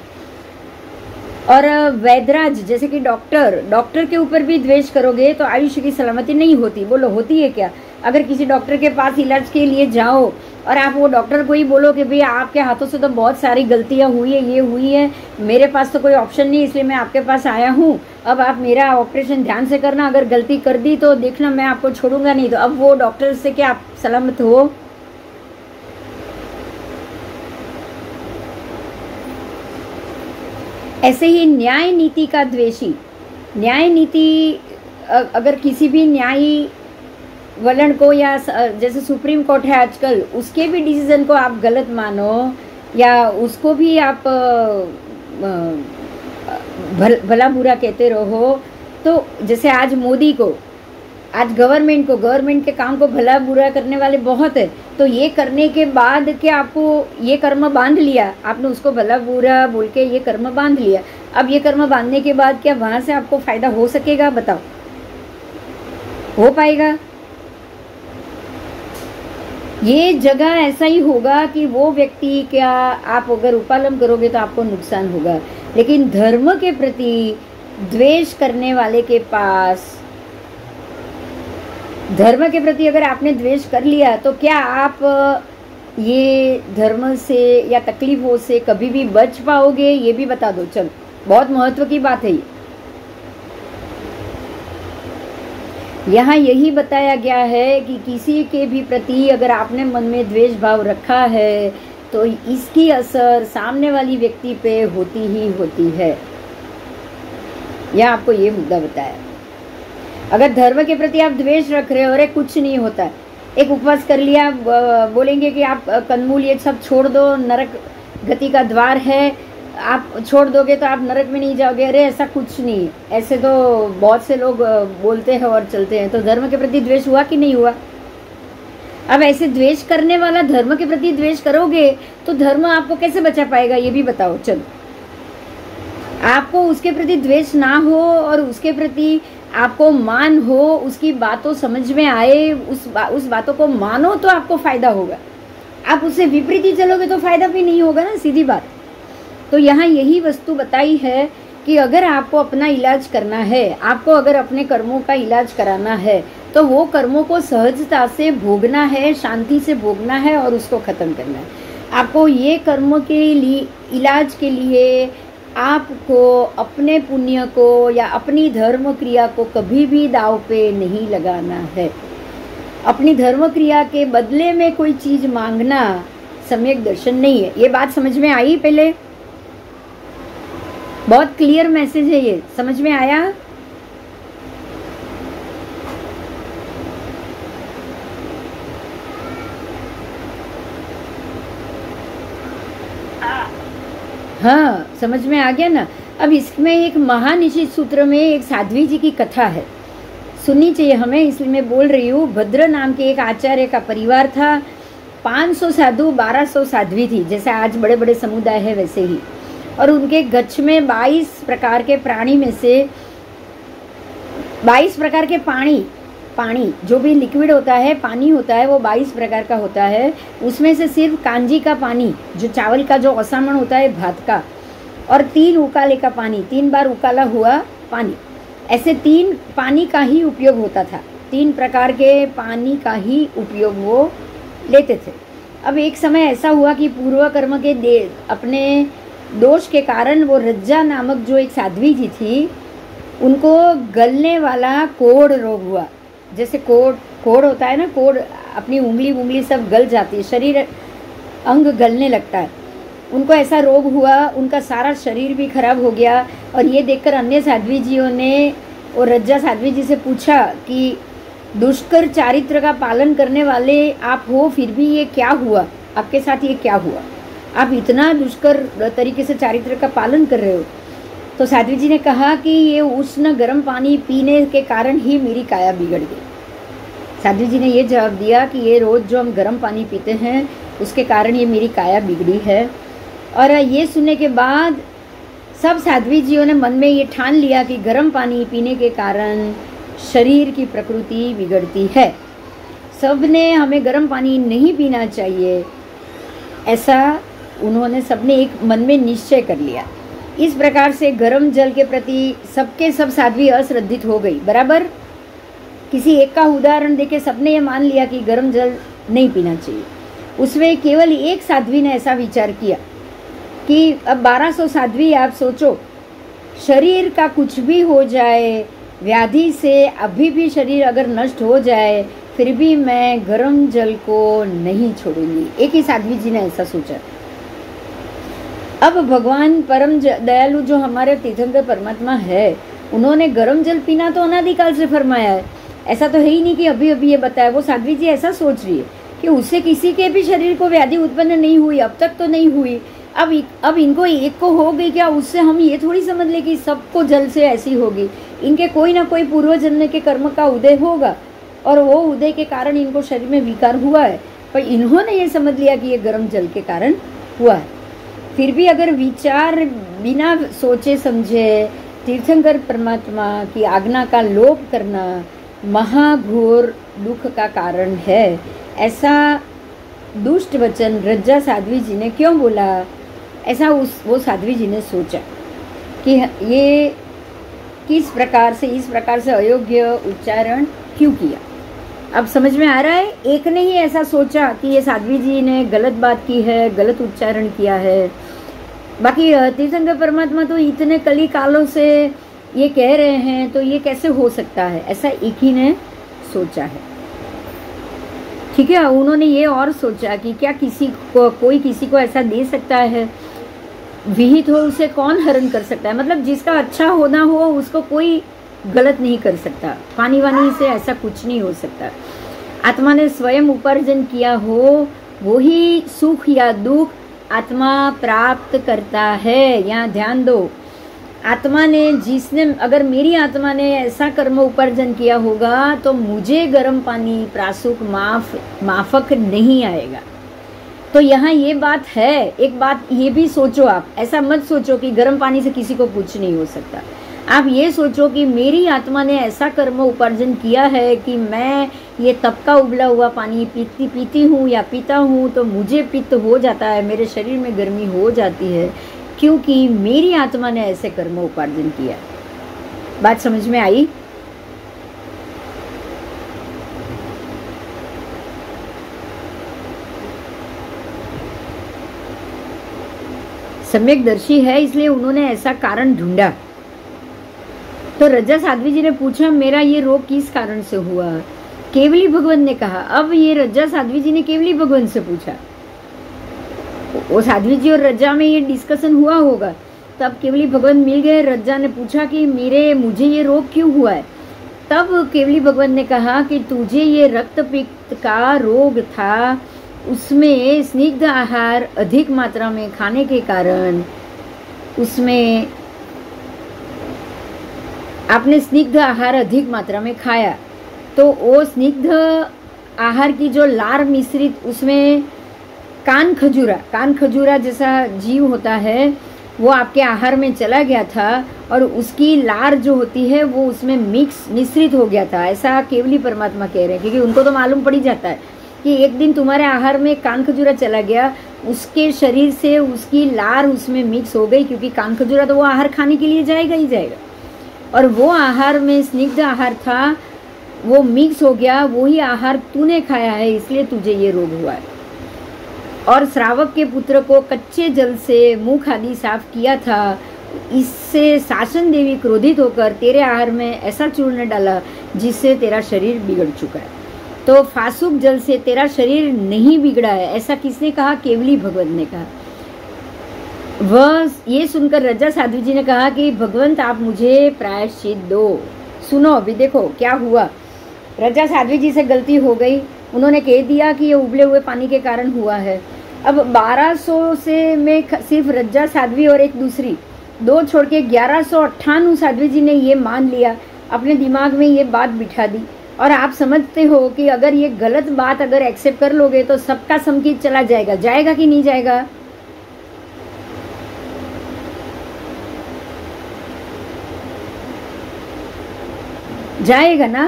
और वैद्यराज जैसे कि डॉक्टर के ऊपर भी द्वेष करोगे तो आयुष्य की सलामती नहीं होती। बोलो होती है क्या? अगर किसी डॉक्टर के पास इलाज के लिए जाओ और आप वो डॉक्टर को ही बोलो कि भाई आपके हाथों से तो बहुत सारी गलतियां हुई है, ये हुई है, मेरे पास तो कोई ऑप्शन नहीं, इसलिए मैं आपके पास आया हूँ, अब आप मेरा ऑपरेशन ध्यान से करना, अगर गलती कर दी तो देखना मैं आपको छोड़ूंगा नहीं, तो अब वो डॉक्टर से क्या आप सलामत हो? ऐसे ही न्याय नीति का द्वेषी, न्याय नीति अगर किसी भी न्यायी वलन को या जैसे सुप्रीम कोर्ट है आजकल, उसके भी डिसीजन को आप गलत मानो या उसको भी आप भला बुरा कहते रहो, तो जैसे आज मोदी को, आज गवर्नमेंट के काम को भला बुरा करने वाले बहुत है, तो ये करने के बाद कि आपको ये कर्म बांध लिया, आपने उसको भला बुरा बोल के ये कर्म बांध लिया, अब ये कर्म बांधने के बाद क्या वहां से आपको फायदा हो सकेगा? बताओ, हो पाएगा? ये जगह ऐसा ही होगा कि वो व्यक्ति क्या आप अगर उपालन करोगे तो आपको नुकसान होगा, लेकिन धर्म के प्रति द्वेष करने वाले के पास, धर्म के प्रति अगर आपने द्वेष कर लिया तो क्या आप ये धर्म से या तकलीफों से कभी भी बच पाओगे? ये भी बता दो। चलो, बहुत महत्व की बात है ये। यहाँ यही बताया गया है कि किसी के भी प्रति अगर आपने मन में द्वेष भाव रखा है तो इसकी असर सामने वाली व्यक्ति पे होती ही होती है। यह आपको ये मुद्दा बताया। अगर धर्म के प्रति आप द्वेष रख रहे हो, अरे कुछ नहीं होता, एक उपवास कर लिया, बोलेंगे कि आप कंदमूल ये सब छोड़ दो, नरक गति का द्वार है, आप छोड़ दोगे तो आप नरक में नहीं जाओगे, अरे ऐसा कुछ नहीं। ऐसे तो बहुत से लोग बोलते हैं और चलते हैं। तो धर्म के प्रति द्वेष हुआ कि नहीं हुआ? अब ऐसे द्वेष करने वाला धर्म के प्रति द्वेष करोगे तो धर्म आपको कैसे बचा पाएगा? ये भी बताओ। चलो, आपको उसके प्रति द्वेष ना हो और उसके प्रति आपको मान हो, उसकी बातों समझ में आए, उस बातों को मानो तो आपको फायदा होगा। आप उससे विपरीत ही चलोगे तो फायदा भी नहीं होगा ना, सीधी बात। तो यहाँ यही वस्तु बताई है कि अगर आपको अपना इलाज करना है, आपको अगर अपने कर्मों का इलाज कराना है, तो वो कर्मों को सहजता से भोगना है, शांति से भोगना है और उसको ख़त्म करना है। आपको ये कर्मों के लिए, इलाज के लिए आपको अपने पुण्य को या अपनी धर्म क्रिया को कभी भी दाव पे नहीं लगाना है। अपनी धर्म क्रिया के बदले में कोई चीज़ मांगना सम्यक दर्शन नहीं है। ये बात समझ में आई? पहले बहुत क्लियर मैसेज है, ये समझ में आया? हाँ, समझ में आ गया ना। अब इसमें एक महानिशित सूत्र में एक साध्वी जी की कथा है, सुननी चाहिए हमें, इसलिए मैं बोल रही हूँ। भद्र नाम के एक आचार्य का परिवार था, 500 साधु, 1200 साध्वी थी, जैसे आज बड़े बड़े समुदाय है वैसे ही। और उनके गच्छ में 22 प्रकार के प्राणी में से 22 प्रकार के पानी जो भी लिक्विड होता है, पानी होता है, वो 22 प्रकार का होता है। उसमें से सिर्फ कांजी का पानी, जो चावल का जो असामण होता है भात का, और 3 उकाले का पानी, 3 बार उकाला हुआ पानी, ऐसे 3 पानी का ही उपयोग होता था। 3 प्रकार के पानी का ही उपयोग वो लेते थे। अब एक समय ऐसा हुआ कि पूर्व कर्म के अपने दोष के कारण वो रज्जा नामक जो एक साध्वी जी थी, उनको गलने वाला कोढ़ रोग हुआ। जैसे कोढ़ होता है ना, कोढ़ अपनी उंगली सब गल जाती है, शरीर अंग गलने लगता है। उनको ऐसा रोग हुआ, उनका सारा शरीर भी खराब हो गया। और ये देखकर अन्य साध्वी जियों ने और रज्जा साध्वी जी से पूछा कि दुष्कर चारित्र का पालन करने वाले आप हो, फिर भी ये क्या हुआ, आपके साथ ये क्या हुआ, आप इतना दुष्कर तरीके से चारित्र का पालन कर रहे हो। तो साध्वी जी ने कहा कि ये उष्ण गर्म पानी पीने के कारण ही मेरी काया बिगड़ गई। साध्वी जी ने ये जवाब दिया कि ये रोज़ जो हम गर्म पानी पीते हैं उसके कारण ये मेरी काया बिगड़ी है। और ये सुनने के बाद सब साध्वी जियों ने मन में ये ठान लिया कि गर्म पानी पीने के कारण शरीर की प्रकृति बिगड़ती है, सब ने हमें गर्म पानी नहीं पीना चाहिए, ऐसा उन्होंने सबने एक मन में निश्चय कर लिया। इस प्रकार से गर्म जल के प्रति सबके सब साध्वी अश्रद्धित हो गई। बराबर किसी एक का उदाहरण देके सबने ये मान लिया कि गर्म जल नहीं पीना चाहिए। उसमें केवल एक साध्वी ने ऐसा विचार किया कि अब 1200 साध्वी, आप सोचो, शरीर का कुछ भी हो जाए, व्याधि से अभी भी शरीर अगर नष्ट हो जाए, फिर भी मैं गर्म जल को नहीं छोड़ूंगी। एक ही साध्वी जी ने ऐसा सोचा। अब भगवान परम दयालु जो हमारे तीर्थंकर परमात्मा है, उन्होंने गर्म जल पीना तो अनादिकाल से फरमाया है। ऐसा तो है ही नहीं कि अभी अभी ये बताया। वो साध्वी जी ऐसा सोच रही है कि उससे किसी के भी शरीर को व्याधि उत्पन्न नहीं हुई, अब तक तो नहीं हुई, अब इनको एक को हो गई क्या, उससे हम ये थोड़ी समझ ले कि सबको जल से ऐसी होगी। इनके कोई ना कोई पूर्व जन्म के कर्म का उदय होगा और वो उदय के कारण इनको शरीर में विकार हुआ है, पर इन्होंने ये समझ लिया कि ये गर्म जल के कारण हुआ है। फिर भी अगर विचार बिना सोचे समझे तीर्थंकर परमात्मा की आज्ञा का लोप करना महाघोर दुख का कारण है, ऐसा दुष्ट वचन रज्जा साध्वी जी ने क्यों बोला, ऐसा वो साध्वी जी ने सोचा कि ये किस प्रकार से, इस प्रकार से अयोग्य उच्चारण क्यों किया। अब समझ में आ रहा है। एक ने ही ऐसा सोचा कि ये साध्वी जी ने गलत बात की है, गलत उच्चारण किया है। बाकी तीर्थंकर परमात्मा तो इतने कली कालों से ये कह रहे हैं, तो ये कैसे हो सकता है, ऐसा एक ही ने सोचा है। ठीक है, उन्होंने ये और सोचा कि क्या कोई किसी को ऐसा दे सकता है, विहित हो उसे कौन हरण कर सकता है, मतलब जिसका अच्छा होना हो उसको कोई गलत नहीं कर सकता। पानी वानी से ऐसा कुछ नहीं हो सकता। आत्मा ने स्वयं उपार्जन किया हो, वो ही सुख या दुख आत्मा प्राप्त करता है। यहाँ ध्यान दो, आत्मा ने, जिसने, अगर मेरी आत्मा ने ऐसा कर्म उपार्जन किया होगा तो मुझे गर्म पानी प्रासुक माफक नहीं आएगा। तो यहाँ ये बात है। एक बात ये भी सोचो, आप ऐसा मत सोचो कि गर्म पानी से किसी को कुछ नहीं हो सकता। आप ये सोचो कि मेरी आत्मा ने ऐसा कर्म उपार्जन किया है कि मैं ये तप का उबला हुआ पानी पीती हूँ या पीता हूँ तो मुझे पित्त हो जाता है, मेरे शरीर में गर्मी हो जाती है। क्योंकि मेरी आत्मा ने ऐसे कर्म उपार्जन किया। बात समझ में आई? सम्यकदर्शी है इसलिए उन्होंने ऐसा कारण ढूंढा। तो रज्जा साध्वी जी ने पूछा मेरा ये रोग किस कारण से हुआ? केवली भगवान ने कहा। अब ये रज्जा साध्वी जी ने केवली भगवान से पूछा। वो साध्वी जी और रज्जा में ये डिस्कशन हुआ होगा, तब केवली भगवान मिल गए। रज्जा ने पूछा कि मुझे ये रोग क्यों हुआ है? तब केवली भगवान ने कहा कि तुझे ये रक्त पित्त का रोग था, उसमें स्निग्ध आहार अधिक मात्रा में खाने के कारण, उसमें आपने स्निग्ध आहार अधिक मात्रा में खाया, तो वो स्निग्ध आहार की जो लार मिश्रित, उसमें कान खजूरा जैसा जीव होता है, वो आपके आहार में चला गया था और उसकी लार जो होती है वो उसमें मिश्रित हो गया था। ऐसा केवली परमात्मा कह रहे हैं, क्योंकि उनको तो मालूम पड़ ही जाता है कि एक दिन तुम्हारे आहार में कान खजूरा चला गया, उसके शरीर से उसकी लार उसमें मिक्स हो गई, क्योंकि कान खजूरा तो वो आहार खाने के लिए जाएगा ही जाएगा, और वो आहार में स्निग्ध आहार था, वो मिक्स हो गया, वही आहार तूने खाया है, इसलिए तुझे ये रोग हुआ है। और श्रावक के पुत्र को कच्चे जल से मुख आदि साफ किया था, इससे शासन देवी क्रोधित होकर तेरे आहार में ऐसा चूर्ण डाला जिससे तेरा शरीर बिगड़ चुका है। तो फासुक जल से तेरा शरीर नहीं बिगड़ा है, ऐसा किसने कहा? केवली भगवंत ने कहा। वह ये सुनकर रज्जा साध्वी जी ने कहा कि भगवंत आप मुझे प्रायश्चित दो। सुनो अभी देखो क्या हुआ। रज्जा साध्वी जी से गलती हो गई, उन्होंने कह दिया कि ये उबले हुए पानी के कारण हुआ है। अब 1200 से में सिर्फ रज्जा साध्वी और एक दूसरी, दो छोड़ के 1198 साध्वी जी ने ये मान लिया, अपने दिमाग में ये बात बिठा दी। और आप समझते हो कि अगर ये गलत बात अगर एक्सेप्ट कर लोगे तो सबका संकीर्त चला जाएगा। जाएगा कि नहीं जाएगा? जाएगा ना।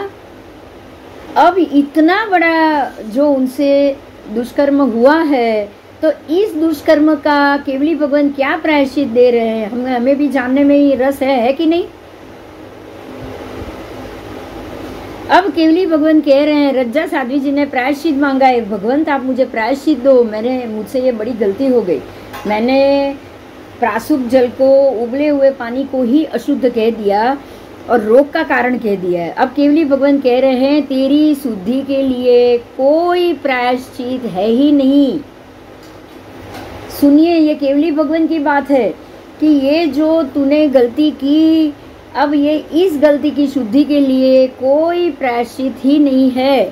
अब इतना बड़ा जो उनसे दुष्कर्म हुआ है, तो इस दुष्कर्म का केवली भगवान क्या प्रायश्चित दे रहे हैं? हमें भी जानने में ही रस है कि नहीं? अब केवली भगवान कह रहे हैं, रज्जा साध्वी जी ने प्रायश्चित मांगा है, भगवंत आप मुझे प्रायश्चित दो, मुझसे ये बड़ी गलती हो गई, मैंने प्रासुक जल को, उबले हुए पानी को ही अशुद्ध कह दिया और रोग का कारण कह दिया है। अब केवली भगवान कह रहे हैं तेरी शुद्धि के लिए कोई प्रायश्चित है ही नहीं। सुनिए, ये केवली भगवान की बात है कि ये जो तूने गलती की, अब ये इस गलती की शुद्धि के लिए कोई प्रायश्चित ही नहीं है।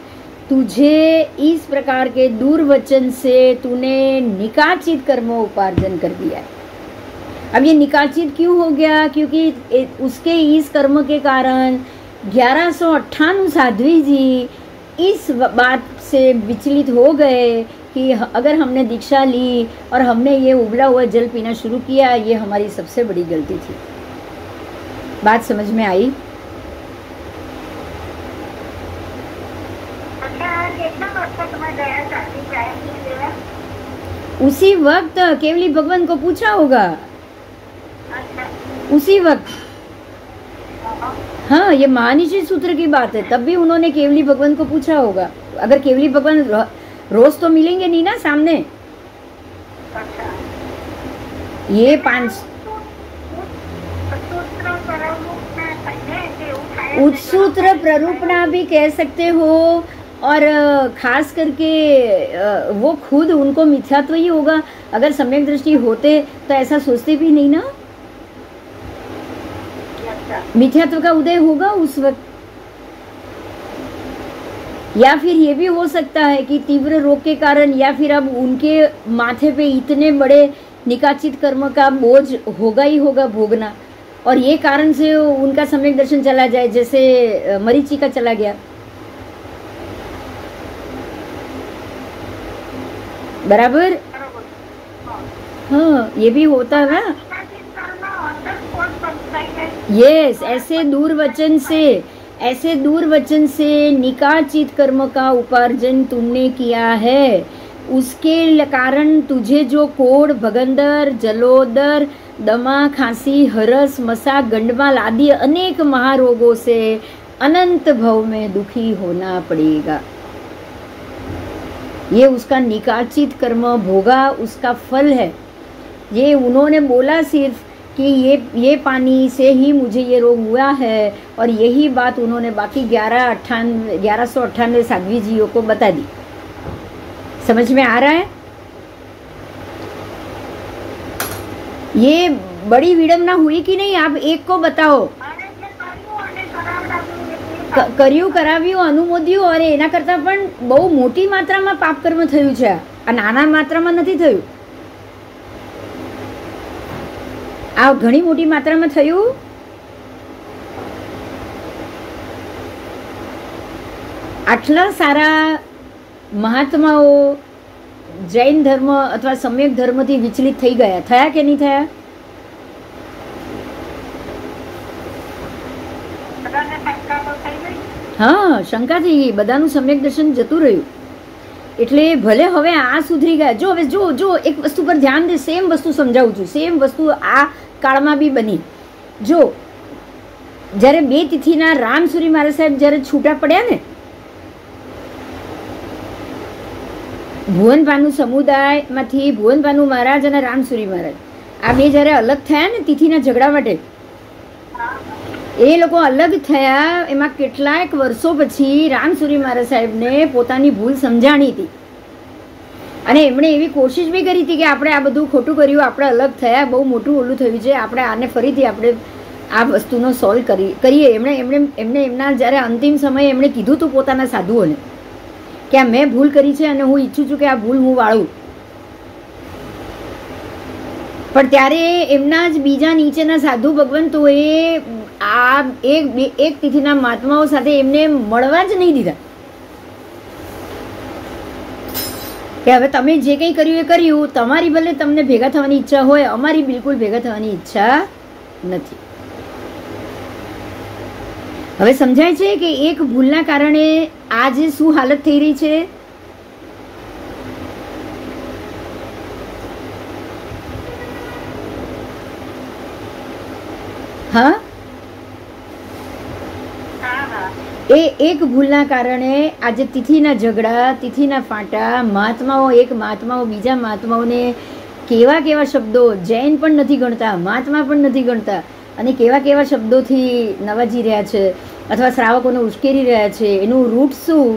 तुझे इस प्रकार के दुर्वचन से तूने निकाचित कर्म उपार्जन कर दिया है। अब ये निकाचित क्यों हो गया? क्योंकि उसके इस कर्म के कारण 1198 साध्वी जी इस बात से विचलित हो गए कि अगर हमने दीक्षा ली और हमने ये उबला हुआ जल पीना शुरू किया, ये हमारी सबसे बड़ी गलती थी। बात समझ में आई? उसी वक्त केवली भगवान को पूछा होगा, उसी वक्त। हाँ, ये महानिषि सूत्र की बात है, तब भी उन्होंने केवली भगवान को पूछा होगा। अगर केवली भगवान रोज तो मिलेंगे नहीं ना सामने। ये 5 उत्सूत्र प्ररूपणा भी कह सकते हो, और खास करके वो खुद उनको मिथ्यात्व ही होगा। अगर सम्यक दृष्टि होते तो ऐसा सोचते भी नहीं ना, मिथ्यात्व का उदय होगा उस वक्त। या फिर ये भी हो सकता है कि तीव्र रोग के कारण, या फिर अब उनके माथे पे इतने बड़े निकाचित कर्म का बोझ होगा ही होगा भोगना, और ये कारण से उनका सम्यक दर्शन चला जाए, जैसे मरीचि का चला गया। बराबर? हाँ, ये भी होता है ना। यस, ऐसे दूर वचन से निकाचित कर्म का उपार्जन तुमने किया है, उसके कारण तुझे जो कोढ़, भगंदर, जलोदर, दमा, खांसी, हरस, मसा, गंडमाल आदि अनेक महारोगों से अनंत भव में दुखी होना पड़ेगा। ये उसका निकाचित कर्म भोगा, उसका फल है। ये उन्होंने बोला सिर्फ कि ये पानी से ही मुझे ये रोग हुआ है, और यही बात उन्होंने बाकी 1198 साध्वी जियों को बता दी। समझ में आ रहा है? ये बड़ी विडम्बना हुई कि नहीं? आप एक को बताओ। કર્યું કરાવ્યું અનુમોદ્યું, અને એના કરતાં પણ બહુ મોટી માત્રામાં પાપ કર્મ થયું છે, આ નાના માત્રામાં નથી થયું, આ ઘણી મોટી માત્રામાં થયું। આટલા સારા મહાત્માઓ જૈન ધર્મ અથવા સમ્યક ધર્મથી વિચલિત થઈ ગયા, થયા કે નહીં થયા? હા, શંકા થઈ ગઈ, બધાનું સમ્યક દર્શન જતું રહ્યું। એટલે ભલે હવે આ સુધરી ગયા। જો હવે જો એક વસ્તુ પર ધ્યાન દે, સેમ વસ્તુ સમજાવું છું, સેમ વસ્તુ આ કાળમાં બી બની। જો જ્યારે 2 તિથિના રામસુરી મહારાજ સાહેબ જ્યારે છૂટા પડ્યા ને, ભુવનભાનુ સમુદાયમાંથી ભુવનભાનુ મહારાજ અને રામસુરી મહારાજ આ બે જ્યારે અલગ થયા ને તિથિના ઝઘડા માટે, એ લોકો અલગ થયા એમાં કેટલાક વર્ષો પછી રામસુરી મહારાજ સાહેબને પોતાની ભૂલ સમજાણી હતી, અને એમણે એવી કોશિશ બી કરી હતી કે આપણે આ બધું ખોટું કર્યું, આપણે અલગ થયા, બહુ મોટું ઓલું થયું છે, આપણે આને ફરીથી આપણે આ વસ્તુનો સોલ્વ કરીએ। એમણે એમના જ્યારે અંતિમ સમયે એમણે કીધું હતું પોતાના સાધુઓને કે આ મેં ભૂલ કરી છે અને હું ઈચ્છું છું કે આ ભૂલ હું વાળું। પણ ત્યારે એમના જ બીજા નીચેના સાધુ ભગવંતોએ આ એક તિથિના મહાત્માઓ સાથે એમને મળવા જ નહીં દીધા કે હવે તમે જે કંઈ કર્યું એ કર્યું, તમારી ભલે તમને ભેગા થવાની ઈચ્છા હોય, અમારી બિલકુલ ભેગા થવાની ઈચ્છા નથી। હવે સમજાય છે કે એક ભૂલના કારણે આજે શું હાલત થઈ રહી છે। હા, એ એક ભૂલના કારણે આજે તિથિના ઝઘડા, તિથિના ફાંટા, મહાત્માઓ એક મહાત્માઓ બીજા મહાત્માઓને કેવા કેવા શબ્દો, જૈન પણ નથી ગણતા, મહાત્મા પણ નથી ગણતા, અને કેવા કેવા શબ્દોથી નવાજી રહ્યા છે અથવા શ્રાવકોને ઉશ્કેરી રહ્યા છે। એનું રૂટ શું?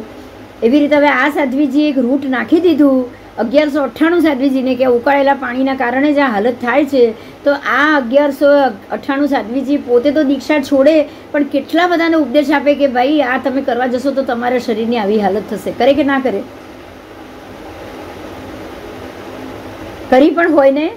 એવી રીતે હવે આ સાધ્વીજી એક રૂટ નાખી દીધું 1198 સાધ્વીજીને કે ઉકાળેલા પાણીના કારણે જ આ હાલત થાય છે। તો આ 1198 સાધ્વીજી પોતે તો દીક્ષા છોડે, પણ કેટલા બધાને ઉપદેશ આપે કે ભાઈ આ તમે કરવા જશો તો તમારા શરીરની આવી હાલત થશે। કરે કે ના કરે? કરી પણ હોય ને?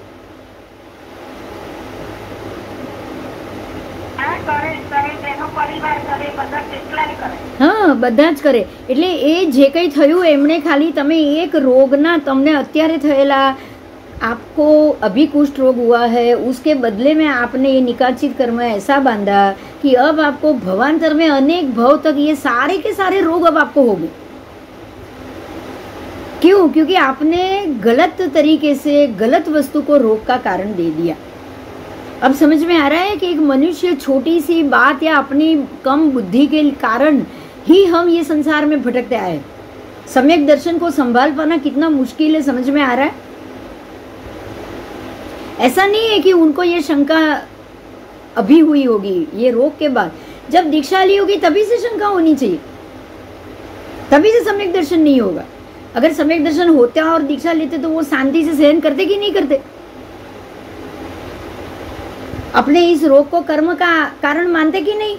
હા, બધા જ કરે। એટલે એ જે કંઈ થયું એમણે ખાલી તમે એક રોગના, તમને અત્યારે થયેલા आपको अभी कुष्ठ रोग हुआ है, उसके बदले में आपने ये निकाचित कर्म ऐसा बांधा कि अब आपको भवांतर में अनेक भव तक ये सारे के सारे रोग अब आपको हो गए। क्यों? क्योंकि आपने गलत तरीके से गलत वस्तु को रोग का कारण दे दिया। अब समझ में आ रहा है कि एक मनुष्य छोटी सी बात या अपनी कम बुद्धि के कारण ही हम ये संसार में भटकते आए। सम्यक दर्शन को संभाल पाना कितना मुश्किल है, समझ में आ रहा है? ऐसा नहीं है कि उनको ये शंका अभी हुई होगी, ये रोग के बाद, जब दीक्षा ली होगी तभी से शंका होनी चाहिए, तभी से सम्यक दर्शन नहीं होगा। अगर सम्यक दर्शन होता और दीक्षा लेते तो वो शांति से सहन करते कि नहीं करते? अपने इस रोग को कर्म का कारण मानते कि नहीं?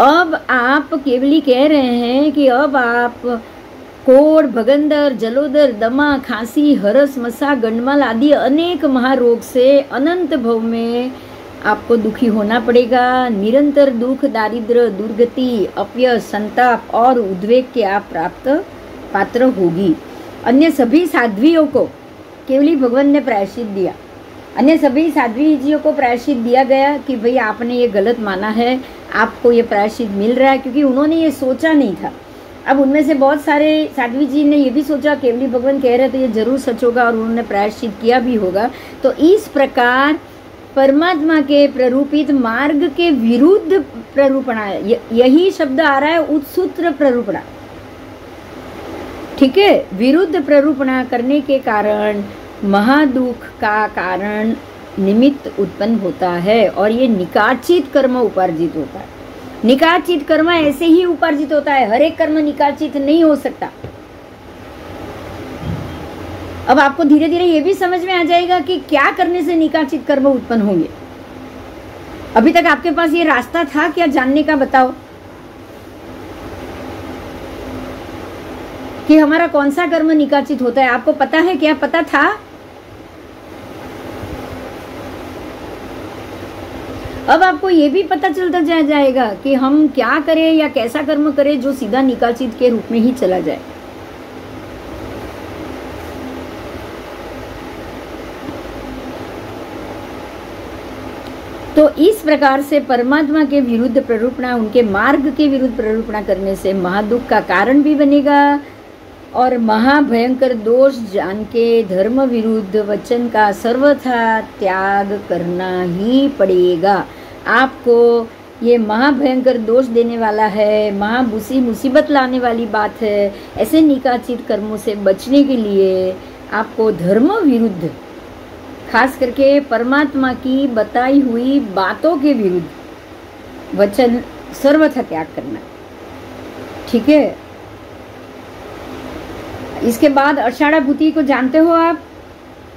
अब आप केवली कह रहे हैं कि अब आप कोढ़, भगंदर, जलोदर, दमा, खांसी, हरस, मसा, गंडमाल आदि अनेक महारोग से अनंत भव में आपको दुखी होना पड़ेगा। निरंतर दुख, दारिद्र, दुर्गति, अपयश, संताप और उद्वेग के आप प्राप्त पात्र होगी। अन्य सभी साध्वियों को केवली भगवान ने प्रायश्चित दिया, अन्य सभी साध्वी जियों को प्रायश्चित दिया गया कि भाई आपने ये गलत माना है, आपको ये प्रायश्चित मिल रहा है, क्योंकि उन्होंने ये सोचा नहीं था। अब उनमें से बहुत सारे साध्वी जी ने ये भी सोचा केवली भगवान कह रहे तो ये जरूर सच होगा, और उन्होंने प्रायश्चित किया भी होगा। तो इस प्रकार परमात्मा के प्ररूपित मार्ग के विरुद्ध प्ररूपणा, यही शब्द आ रहा है उत्सूत्र प्ररूपणा, ठीक है। विरुद्ध प्ररूपणा करने के कारण महादुख का कारण निमित्त उत्पन्न होता है, और ये निकाचित कर्म उपार्जित होता है। निकाचित कर्म ऐसे ही उपार्जित होता है, हर एक कर्म निकाचित नहीं हो सकता। अब आपको धीरे धीरे ये भी समझ में आ जाएगा कि क्या करने से निकाचित कर्म उत्पन्न होंगे। अभी तक आपके पास ये रास्ता था क्या जानने का? बताओ कि हमारा कौन सा कर्म निकाचित होता है, आपको पता है क्या? पता था? अब आपको ये भी पता चलता जाएगा कि हम क्या करें या कैसा कर्म करें जो सीधा निकाचित के रूप में ही चला जाए। तो इस प्रकार से परमात्मा के विरुद्ध प्ररूपणा, उनके मार्ग के विरुद्ध प्ररूपणा करने से महादुख का कारण भी बनेगा, और महाभयंकर दोष जान के धर्म विरुद्ध वचन का सर्वथा त्याग करना ही पड़ेगा। आपको ये महाभयंकर दोष देने वाला है, महाबुसी मुसीबत लाने वाली बात है। ऐसे निकाचित कर्मों से बचने के लिए आपको धर्म विरुद्ध, खास करके परमात्मा की बताई हुई बातों के विरुद्ध वचन सर्वथा त्याग करना, ठीक है। इसके बाद आषाढ़ाभूति को जानते हो आप?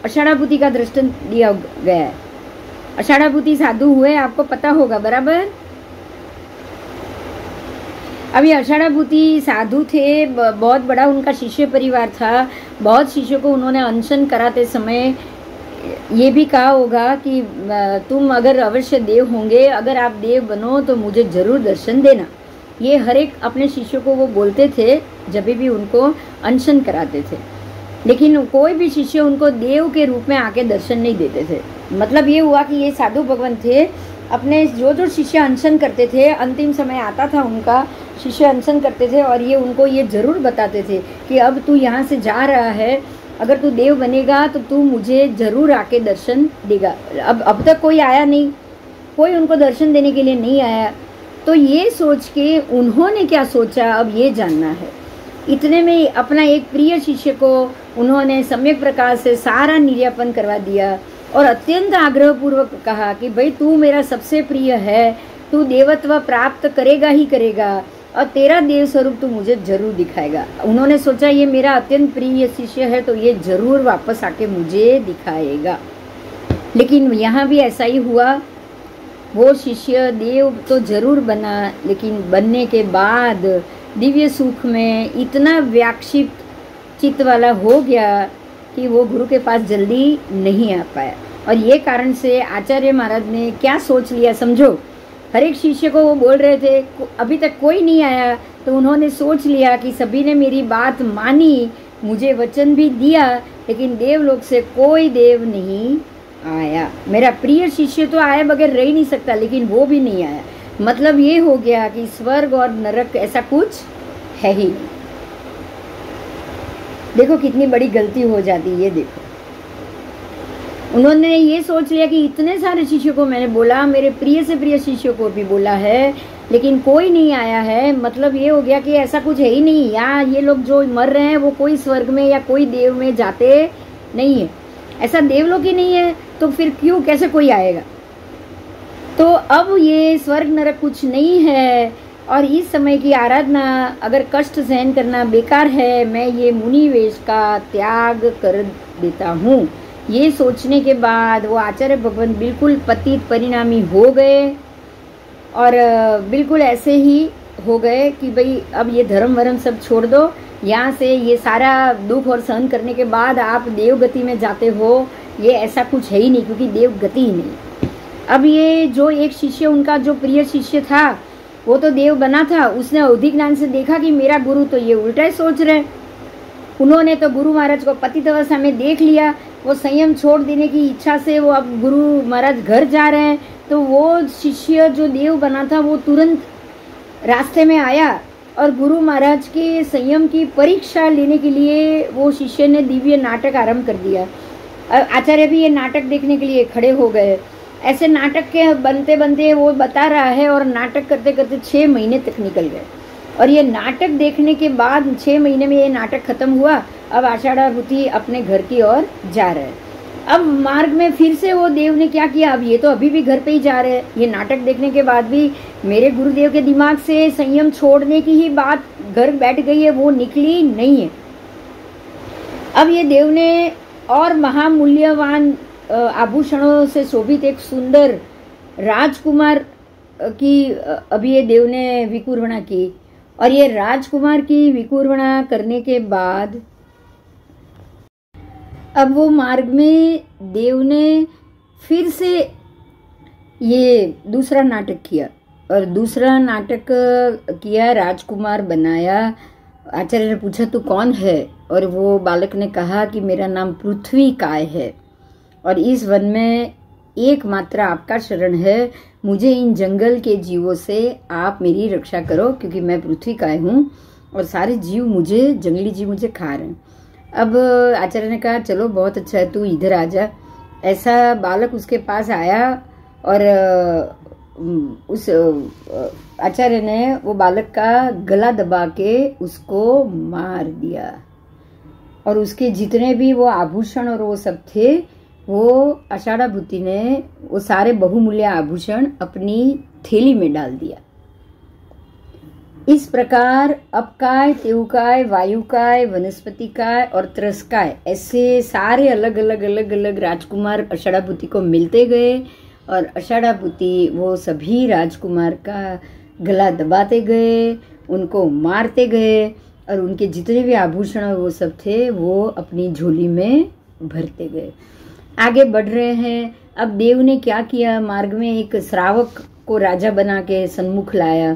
आषाढ़ाभूति का दृष्टांत दिया गया है। आषाढ़ाभूति साधु हुए, आपको पता होगा बराबर। अभी आषाढ़ाभूति साधु थे, बहुत बड़ा उनका शिष्य परिवार था। बहुत शिष्यों को उन्होंने अनशन कराते समय ये भी कहा होगा कि तुम अगर अवश्य देव होंगे, अगर आप देव बनो तो मुझे जरूर दर्शन देना। ये हर एक अपने शिष्यों को वो बोलते थे जब भी उनको अनशन कराते थे, लेकिन कोई भी शिष्य उनको देव के रूप में आके दर्शन नहीं देते थे। मतलब ये हुआ कि ये साधु भगवान थे, अपने जो शिष्य अनशन करते थे, अंतिम समय आता था उनका, शिष्य अनशन करते थे और ये उनको ये जरूर बताते थे कि अब तू यहाँ से जा रहा है, अगर तू देव बनेगा तो तू मुझे जरूर आके दर्शन देगा। अब तक कोई आया नहीं, कोई उनको दर्शन देने के लिए नहीं आया। तो ये सोच के उन्होंने क्या सोचा, अब ये जानना है। इतने में अपना एक प्रिय शिष्य को उन्होंने सम्यक प्रकार से सारा निर्यापन करवा दिया और अत्यंत आग्रहपूर्वक कहा कि भाई तू मेरा सबसे प्रिय है, तू देवत्व प्राप्त करेगा ही करेगा और तेरा देव स्वरूप तू मुझे जरूर दिखाएगा। उन्होंने सोचा ये मेरा अत्यंत प्रिय शिष्य है तो ये जरूर वापस आके मुझे दिखाएगा। लेकिन यहाँ भी ऐसा ही हुआ, वो शिष्य देव तो जरूर बना, लेकिन बनने के बाद दिव्य सुख में इतना व्याक्षिप्त चित्त वाला हो गया कि वो गुरु के पास जल्दी नहीं आ पाया। और ये कारण से आचार्य महाराज ने क्या सोच लिया समझो, हर एक शिष्य को वो बोल रहे थे, अभी तक कोई नहीं आया, तो उन्होंने सोच लिया कि सभी ने मेरी बात मानी, मुझे वचन भी दिया, लेकिन देवलोक से कोई देव नहीं आया। मेरा प्रिय शिष्य तो आए बगैर रह ही नहीं सकता, लेकिन वो भी नहीं आया। मतलब ये हो गया कि स्वर्ग और नरक ऐसा कुछ है ही नहीं। देखो कितनी बड़ी गलती हो जाती है। ये देखो उन्होंने ये सोच लिया कि इतने सारे शिष्यों को मैंने बोला, मेरे प्रिय से प्रिय शिष्यों को भी बोला है, लेकिन कोई नहीं आया है। मतलब ये हो गया कि ऐसा कुछ है ही नहीं, या ये लोग जो मर रहे हैं वो कोई स्वर्ग में या कोई देव में जाते नहीं है, ऐसा देवलोक ही नहीं है, तो फिर क्यों कैसे कोई आएगा। तो अब ये स्वर्ग नरक कुछ नहीं है और इस समय की आराधना अगर कष्ट सहन करना बेकार है, मैं ये मुनि वेश का त्याग कर देता हूँ। ये सोचने के बाद वो आचार्य भगवान बिल्कुल पतित परिणामी हो गए और बिल्कुल ऐसे ही हो गए कि भाई अब ये धर्म वरम सब छोड़ दो, यहाँ से ये सारा दुख और सहन करने के बाद आप देव गति में जाते हो, ये ऐसा कुछ है ही नहीं, क्योंकि देव गति ही नहीं। अब ये जो एक शिष्य उनका जो प्रिय शिष्य था वो तो देव बना था, उसने अवधि ज्ञान से देखा कि मेरा गुरु तो ये उल्टा ही सोच रहे। उन्होंने तो गुरु महाराज को पतित अवस्था में देख लिया, वो संयम छोड़ देने की इच्छा से वो अब गुरु महाराज घर जा रहे हैं, तो वो शिष्य जो देव बना था वो तुरंत रास्ते में आया और गुरु महाराज के संयम की परीक्षा लेने के लिए वो शिष्य ने दिव्य नाटक आरंभ कर दिया। आचार्य भी ये नाटक देखने के लिए खड़े हो गए। ऐसे नाटक के बनते बनते वो बता रहा है और नाटक करते करते 6 महीने तक निकल गए। और ये नाटक देखने के बाद 6 महीने में ये नाटक खत्म हुआ। अब आषाढ़ाभूति अपने घर की ओर जा रहे हैं। अब मार्ग में फिर से वो देव ने क्या किया, अब ये तो अभी भी घर पे ही जा रहे हैं। ये नाटक देखने के बाद भी मेरे गुरुदेव के दिमाग से संयम छोड़ने की ही बात घर बैठ गई है, वो निकली नहीं है। अब ये देव ने और महामूल्यवान आभूषणों से शोभित एक सुंदर राजकुमार की अभी ये देव ने विकुर्वणा की। और ये राजकुमार की विकुर्वणा करने के बाद अब वो मार्ग में देव ने फिर से ये दूसरा नाटक किया और दूसरा नाटक किया, राजकुमार बनाया। आचार्य ने पूछा तू कौन है, और वो बालक ने कहा कि मेरा नाम पृथ्वी काय है और इस वन में एकमात्र आपका शरण है। मुझे इन जंगल के जीवों से आप मेरी रक्षा करो, क्योंकि मैं पृथ्वी काय हूँ और सारे जीव मुझे, जंगली जीव मुझे खा रहे हैं। अब आचार्य ने कहा चलो बहुत अच्छा है, तू इधर आ जा। ऐसा बालक उसके पास आया और उस आचार्य ने वो बालक का गला दबा के उसको मार दिया और उसके जितने भी वो आभूषण और वो सब थे, वो आषाढ़ाभूति ने वो सारे बहुमूल्य आभूषण अपनी थैली में डाल दिया। इस प्रकार अपकाय, तेउकाय, वायुकाय, वनस्पतिकाय और त्रस्काय ऐसे सारे अलग अलग राजकुमार आषाढ़ाभूति को मिलते गए और आषाढ़ाभूति वो सभी राजकुमार का गला दबाते गए, उनको मारते गए और उनके जितने भी आभूषण वो सब थे वो अपनी झोली में भरते गए। आगे बढ़ रहे हैं। अब देव ने क्या किया, मार्ग में एक श्रावक को राजा बना के सन्मुख लाया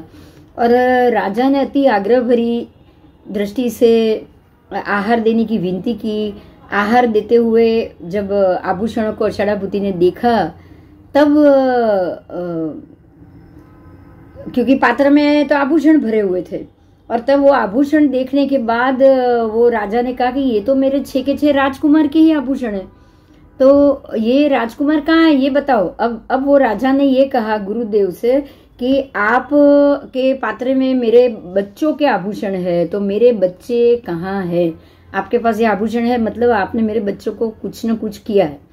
और राजा ने अति आग्रह भरी दृष्टि से आहार देने की विनती की। आहार देते हुए जब आभूषणों को आषाढ़ाभूति ने देखा तब क्योंकि पात्र में तो आभूषण भरे हुए थे, और तब वो आभूषण देखने के बाद वो राजा ने कहा कि ये तो मेरे 6 के 6 राजकुमार के ही आभूषण है, तो ये राजकुमार कहाँ है ये बताओ। अब वो राजा ने ये कहा गुरुदेव से कि आप के पात्र में मेरे बच्चों के आभूषण है, तो मेरे बच्चे कहाँ है, आपके पास ये आभूषण है, मतलब आपने मेरे बच्चों को कुछ न कुछ किया है।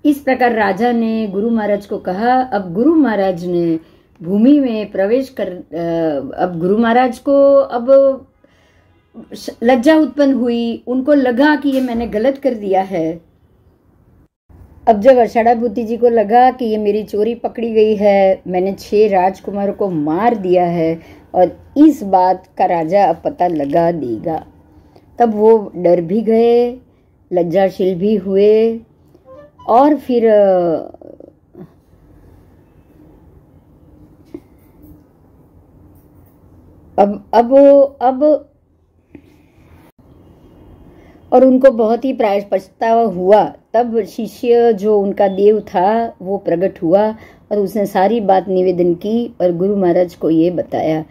इस प्रकार राजा ने गुरु महाराज को कहा। अब गुरु महाराज ने भूमि में प्रवेश कर, अब गुरु महाराज को अब लज्जा उत्पन्न हुई, उनको लगा कि ये मैंने गलत कर दिया है। अब जब आषाढ़ाभूति जी को लगा कि ये मेरी चोरी पकड़ी गई है, मैंने 6 राजकुमारों को मार दिया है और इस बात का राजा अब पता लगा देगा, तब वो डर भी गए, लज्जाशील भी हुए और फिर अब और उनको बहुत ही पछतावा हुआ। तब शिष्य जो उनका देव था वो प्रकट हुआ और उसने सारी बात निवेदन की और गुरु महाराज को ये बताया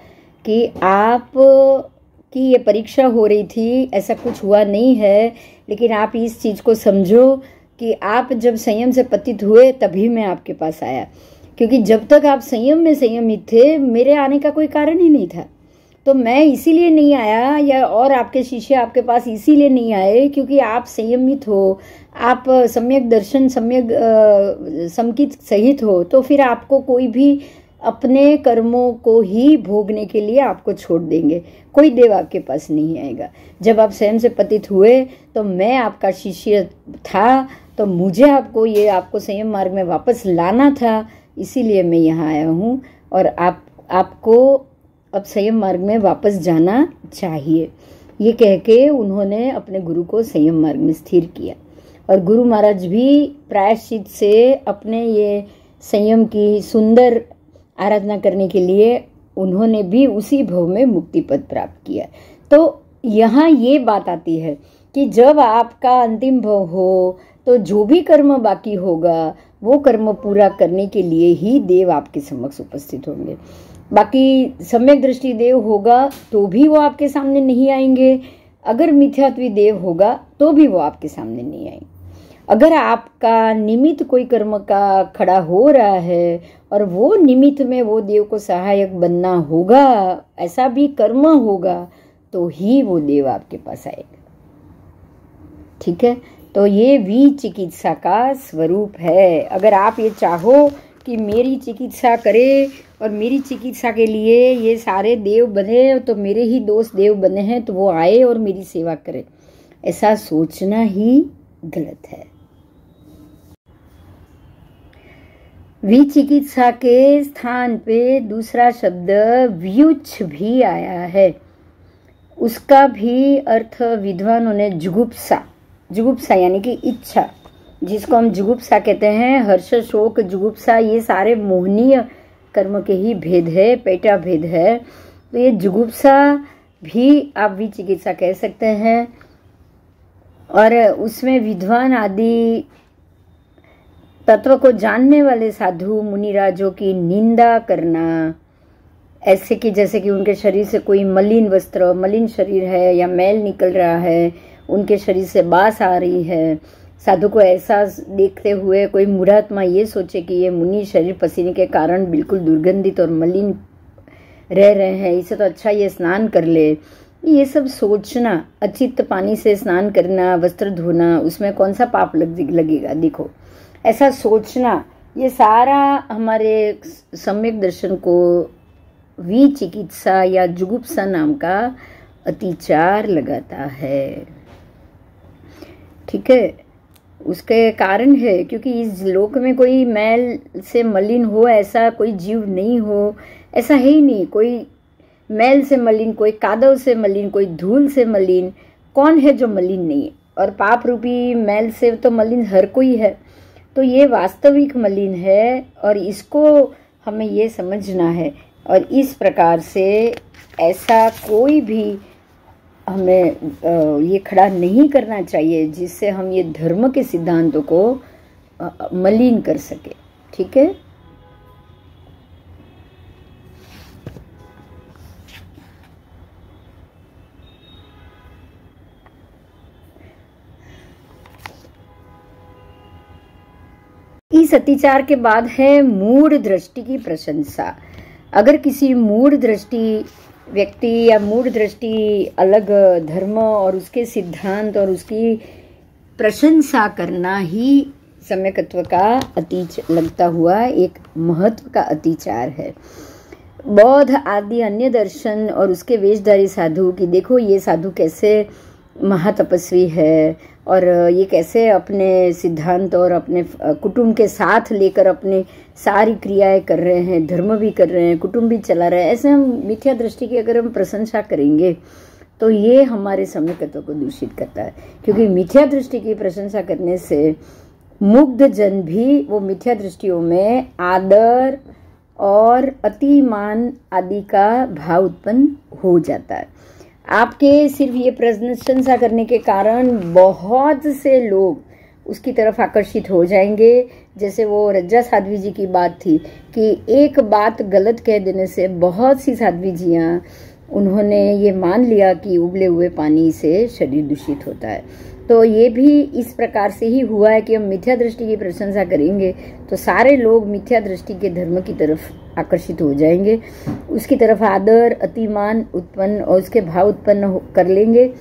कि आप की ये परीक्षा हो रही थी, ऐसा कुछ हुआ नहीं है, लेकिन आप इस चीज़ को समझो कि आप जब संयम से पतित हुए तभी मैं आपके पास आया, क्योंकि जब तक आप संयम में संयमित थे मेरे आने का कोई कारण ही नहीं था। तो मैं इसीलिए नहीं आया, या और आपके शिष्य आपके पास इसीलिए नहीं आए क्योंकि आप संयमित हो, आप सम्यक दर्शन, सम्यक समकित सहित हो, तो फिर आपको कोई भी अपने कर्मों को ही भोगने के लिए आपको छोड़ देंगे, कोई देव आपके पास नहीं आएगा। जब आप स्वयं से पतित हुए तो मैं आपका शिष्य था, तो मुझे आपको संयम मार्ग में वापस लाना था, इसीलिए मैं यहाँ आया हूँ और आपको अब संयम मार्ग में वापस जाना चाहिए। ये कह के उन्होंने अपने गुरु को संयम मार्ग में स्थिर किया और गुरु महाराज भी प्रायश्चित से अपने ये संयम की सुंदर आराधना करने के लिए उन्होंने भी उसी भव में मुक्ति पद प्राप्त किया। तो यहाँ ये बात आती है कि जब आपका अंतिम भव हो तो जो भी कर्म बाकी होगा वो कर्म पूरा करने के लिए ही देव आपके समक्ष उपस्थित होंगे। बाकी सम्यक दृष्टि देव होगा तो भी वो आपके सामने नहीं आएंगे, अगर मिथ्यात्वी देव होगा तो भी वो आपके सामने नहीं आएंगे। अगर आपका निमित्त कोई कर्म का खड़ा हो रहा है और वो निमित्त में वो देव को सहायक बनना होगा, ऐसा भी कर्म होगा, तो ही वो देव आपके पास आएगा। ठीक है, तो ये विचिकित्सा का स्वरूप है। अगर आप ये चाहो कि मेरी चिकित्सा करे और मेरी चिकित्सा के लिए ये सारे देव बने, तो मेरे ही दोस्त देव बने हैं तो वो आए और मेरी सेवा करे, ऐसा सोचना ही गलत है। विचिकित्सा के स्थान पे दूसरा शब्द व्युच भी आया है। उसका भी अर्थ विद्वानों ने जुगुप्सा, जुगुप्सा यानी कि इच्छा, जिसको हम जुगुप्सा कहते हैं, हर्ष शोक जुगुप्सा, ये सारे मोहनीय कर्म के ही भेद है, पेटा भेद है। तो ये जुगुप्सा भी आप विचिकित्सा कह सकते हैं। और उसमें विद्वान आदि तत्व को जानने वाले साधु मुनिराजों की निंदा करना, ऐसे कि जैसे कि उनके शरीर से कोई मलिन वस्त्र, मलिन शरीर है या मैल निकल रहा है, उनके शरीर से बास आ रही है, साधु को ऐसा देखते हुए कोई मूढ़ात्मा ये सोचे कि ये मुनि शरीर पसीने के कारण बिल्कुल दुर्गंधित और मलिन रह रहे हैं, इसे तो अच्छा ये स्नान कर ले, ये सब सोचना, अचित पानी से स्नान करना, वस्त्र धोना, उसमें कौन सा पाप लगेगा, देखो ऐसा सोचना, ये सारा हमारे सम्यक दर्शन को विचिकित्सा या जुगुप्सा नाम का अतिचार लगाता है। ठीक है, उसके कारण है क्योंकि इस लोक में कोई मैल से मलिन हो ऐसा कोई जीव नहीं हो, ऐसा है ही नहीं। कोई मैल से मलिन, कोई कादव से मलिन, कोई धूल से मलिन, कौन है जो मलिन नहीं है? और पाप रूपी मैल से तो मलिन हर कोई है। तो ये वास्तविक मलिन है और इसको हमें ये समझना है। और इस प्रकार से ऐसा कोई भी हमें ये खड़ा नहीं करना चाहिए जिससे हम ये धर्म के सिद्धांतों को मलिन कर सके। ठीक है, इस अतिचार के बाद है मूढ़ दृष्टि की प्रशंसा। अगर किसी मूढ़ दृष्टि व्यक्ति या मूढ़ दृष्टि अलग धर्म और उसके सिद्धांत और उसकी प्रशंसा करना ही सम्यकत्व का लगता हुआ एक महत्व का अतिचार है। बौद्ध आदि अन्य दर्शन और उसके वेशधारी साधु की देखो ये साधु कैसे महातपस्वी है और ये कैसे अपने सिद्धांत और अपने कुटुंब के साथ लेकर अपने सारी क्रियाएं कर रहे हैं, धर्म भी कर रहे हैं, कुटुंब भी चला रहे हैं। ऐसे हम मिथ्या दृष्टि की अगर हम प्रशंसा करेंगे तो ये हमारे सम्यकत्व को दूषित करता है, क्योंकि मिथ्या दृष्टि की प्रशंसा करने से मुग्ध जन भी वो मिथ्या दृष्टियों में आदर और अतिमान आदि का भाव उत्पन्न हो जाता है। आपके सिर्फ ये प्रशंसा करने के कारण बहुत से लोग उसकी तरफ आकर्षित हो जाएंगे। जैसे वो रज्जा साध्वी जी की बात थी कि एक बात गलत कह देने से बहुत सी साध्वी जियाँ उन्होंने ये मान लिया कि उबले हुए पानी से शरीर दूषित होता है। तो ये भी इस प्रकार से ही हुआ है कि हम मिथ्या दृष्टि की प्रशंसा करेंगे तो सारे लोग मिथ्या दृष्टि के धर्म की तरफ आकर्षित हो जाएंगे, उसकी तरफ आदर अतिमान उत्पन्न और उसके भाव उत्पन्न कर लेंगे।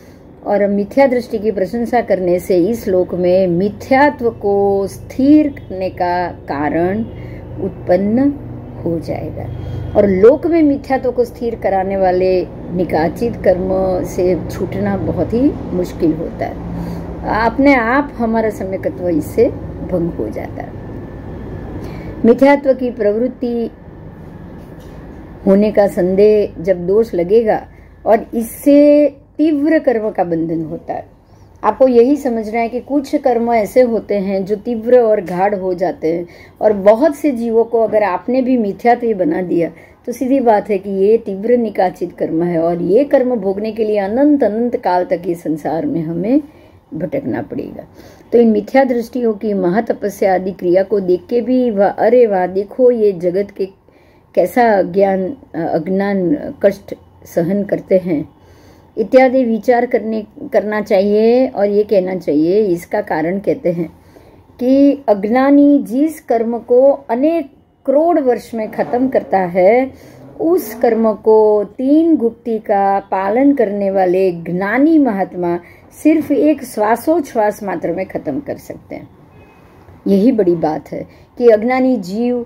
और मिथ्या दृष्टि की प्रशंसा करने से इस लोक में मिथ्यात्व को स्थिर करने का कारण उत्पन्न हो जाएगा। और लोक में मिथ्यात्व को स्थिर कराने वाले निकाचित कर्म से छूटना बहुत ही मुश्किल होता है। अपने आप हमारा सम्यकत्व इससे भंग हो जाता है। मिथ्यात्व की प्रवृत्ति होने का संदेह जब दोष लगेगा और इससे तीव्र कर्म का बंधन होता है। आपको यही समझना है कि कुछ कर्म ऐसे होते हैं जो तीव्र और गाढ़ हो जाते हैं और बहुत से जीवों को अगर आपने भी मिथ्यात्व बना दिया तो सीधी बात है कि ये तीव्र निकाचित कर्म है और ये कर्म भोगने के लिए अनंत अनंत काल तक ये संसार में हमें भटकना पड़ेगा। तो इन मिथ्या दृष्टियों की महातपस्या आदि क्रिया को देख के भी वह अरे वाह देखो ये जगत के कैसा अज्ञान कष्ट सहन करते हैं इत्यादि विचार करना चाहिए। और ये कहना चाहिए, इसका कारण कहते हैं कि अज्ञानी जिस कर्म को अनेक करोड़ वर्ष में खत्म करता है, उस कर्म को 3 गुप्ती का पालन करने वाले ज्ञानी महात्मा सिर्फ एक श्वासोच्छ्वास मात्र में खत्म कर सकते हैं। यही बड़ी बात है कि अज्ञानी जीव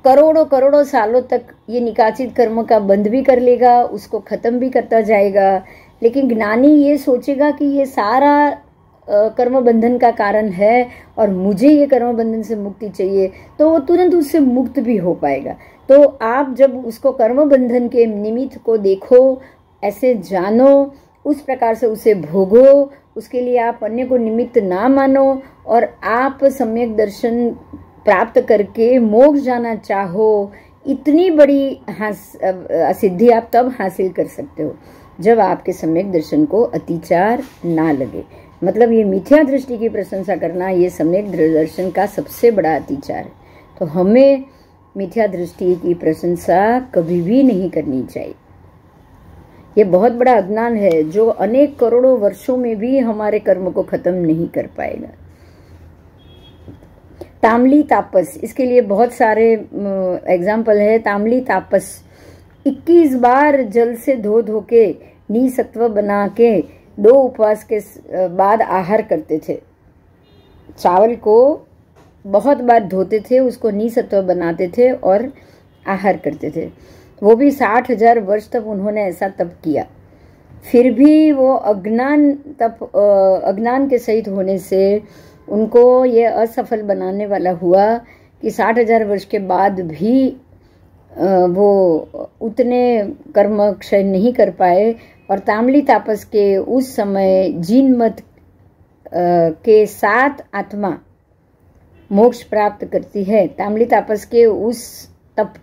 करोड़ों करोड़ों सालों तक ये निकाचित कर्म का बंध भी कर लेगा, उसको खत्म भी करता जाएगा, लेकिन ज्ञानी ये सोचेगा कि ये सारा कर्म बंधन का कारण है और मुझे ये कर्म बंधन से मुक्ति चाहिए, तो वो तुरंत उससे मुक्त भी हो पाएगा। तो आप जब उसको कर्म बंधन के निमित्त को देखो, ऐसे जानो, उस प्रकार से उसे भोगो, उसके लिए आप अन्य को निमित्त ना मानो और आप सम्यक दर्शन प्राप्त करके मोक्ष जाना चाहो, इतनी बड़ी सिद्धि आप तब हासिल कर सकते हो जब आपके सम्यक दर्शन को अतिचार ना लगे। मतलब ये मिथ्या दृष्टि की प्रशंसा करना ये सम्यक दर्शन का सबसे बड़ा अतिचार है। तो हमें मिथ्या दृष्टि की प्रशंसा कभी भी नहीं करनी चाहिए। ये बहुत बड़ा अज्ञान है जो अनेक करोड़ों वर्षों में भी हमारे कर्म को खत्म नहीं कर पाएगा। ताम्ली तापस, इसके लिए बहुत सारे एग्जाम्पल है। ताम्ली तापस 21 बार जल से धो के निसत्व बना के 2 उपवास के बाद आहार करते थे। चावल को बहुत बार धोते थे, उसको निसत्व बनाते थे और आहार करते थे। वो भी 60,000 वर्ष तक उन्होंने ऐसा तप किया। फिर भी वो अज्ञान के सहित होने से उनको ये असफल बनाने वाला हुआ कि 60,000 वर्ष के बाद भी वो उतने कर्म क्षय नहीं कर पाए। और ताम्ली तापस के उस समय जिन मत के 7 आत्मा मोक्ष प्राप्त करती है, ताम्ली तापस के उस तप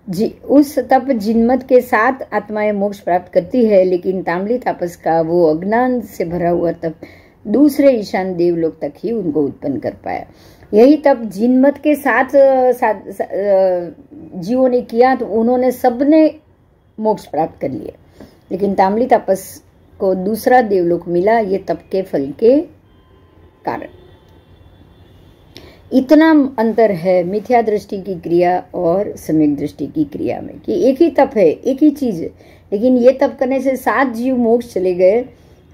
जिनमत के 7 आत्माएं मोक्ष प्राप्त करती है, लेकिन ताम्ली तापस का वो अज्ञान से भरा हुआ तप दूसरे ईशान देवलोक तक ही उनको उत्पन्न कर पाया। यही तप जिनमत के 7 जीवों ने किया तो उन्होंने सबने मोक्ष प्राप्त कर लिया, लेकिन ताम्ली तापस को दूसरा देवलोक मिला ये तप के फल के कारण। इतना अंतर है मिथ्या दृष्टि की क्रिया और सम्यक दृष्टि की क्रिया में कि एक ही तप है, एक ही चीज है, लेकिन ये तप करने से 7 जीव मोक्ष चले गए,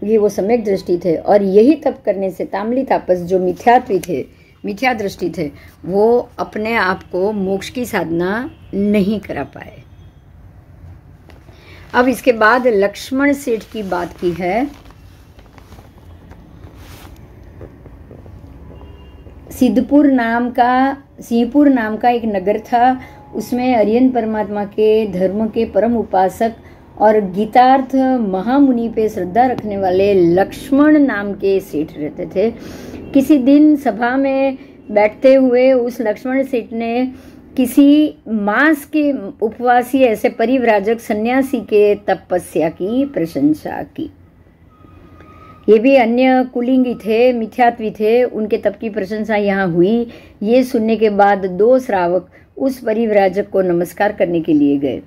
ये वो सम्यक दृष्टि थे। और यही तप करने से ताम्ली तापस जो मिथ्या दृष्टि थे, वो अपने आप को मोक्ष की साधना नहीं करा पाए। अब इसके बाद लक्ष्मण सेठ की बात की है। सिद्धपुर नाम का एक नगर था, उसमें अरियन परमात्मा के धर्म के परम उपासक और गीतार्थ महामुनि पे श्रद्धा रखने वाले लक्ष्मण नाम के सेठ रहते थे। किसी दिन सभा में बैठते हुए उस लक्ष्मण सेठ ने किसी मास के उपवासी ऐसे परिव्राजक सन्यासी के तपस्या की प्रशंसा की। ये भी अन्य कुलिंगी थे, मिथ्यात्वी थे, उनके तप की प्रशंसा यहाँ हुई। ये सुनने के बाद 2 श्रावक उस परिव्राजक को नमस्कार करने के लिए गए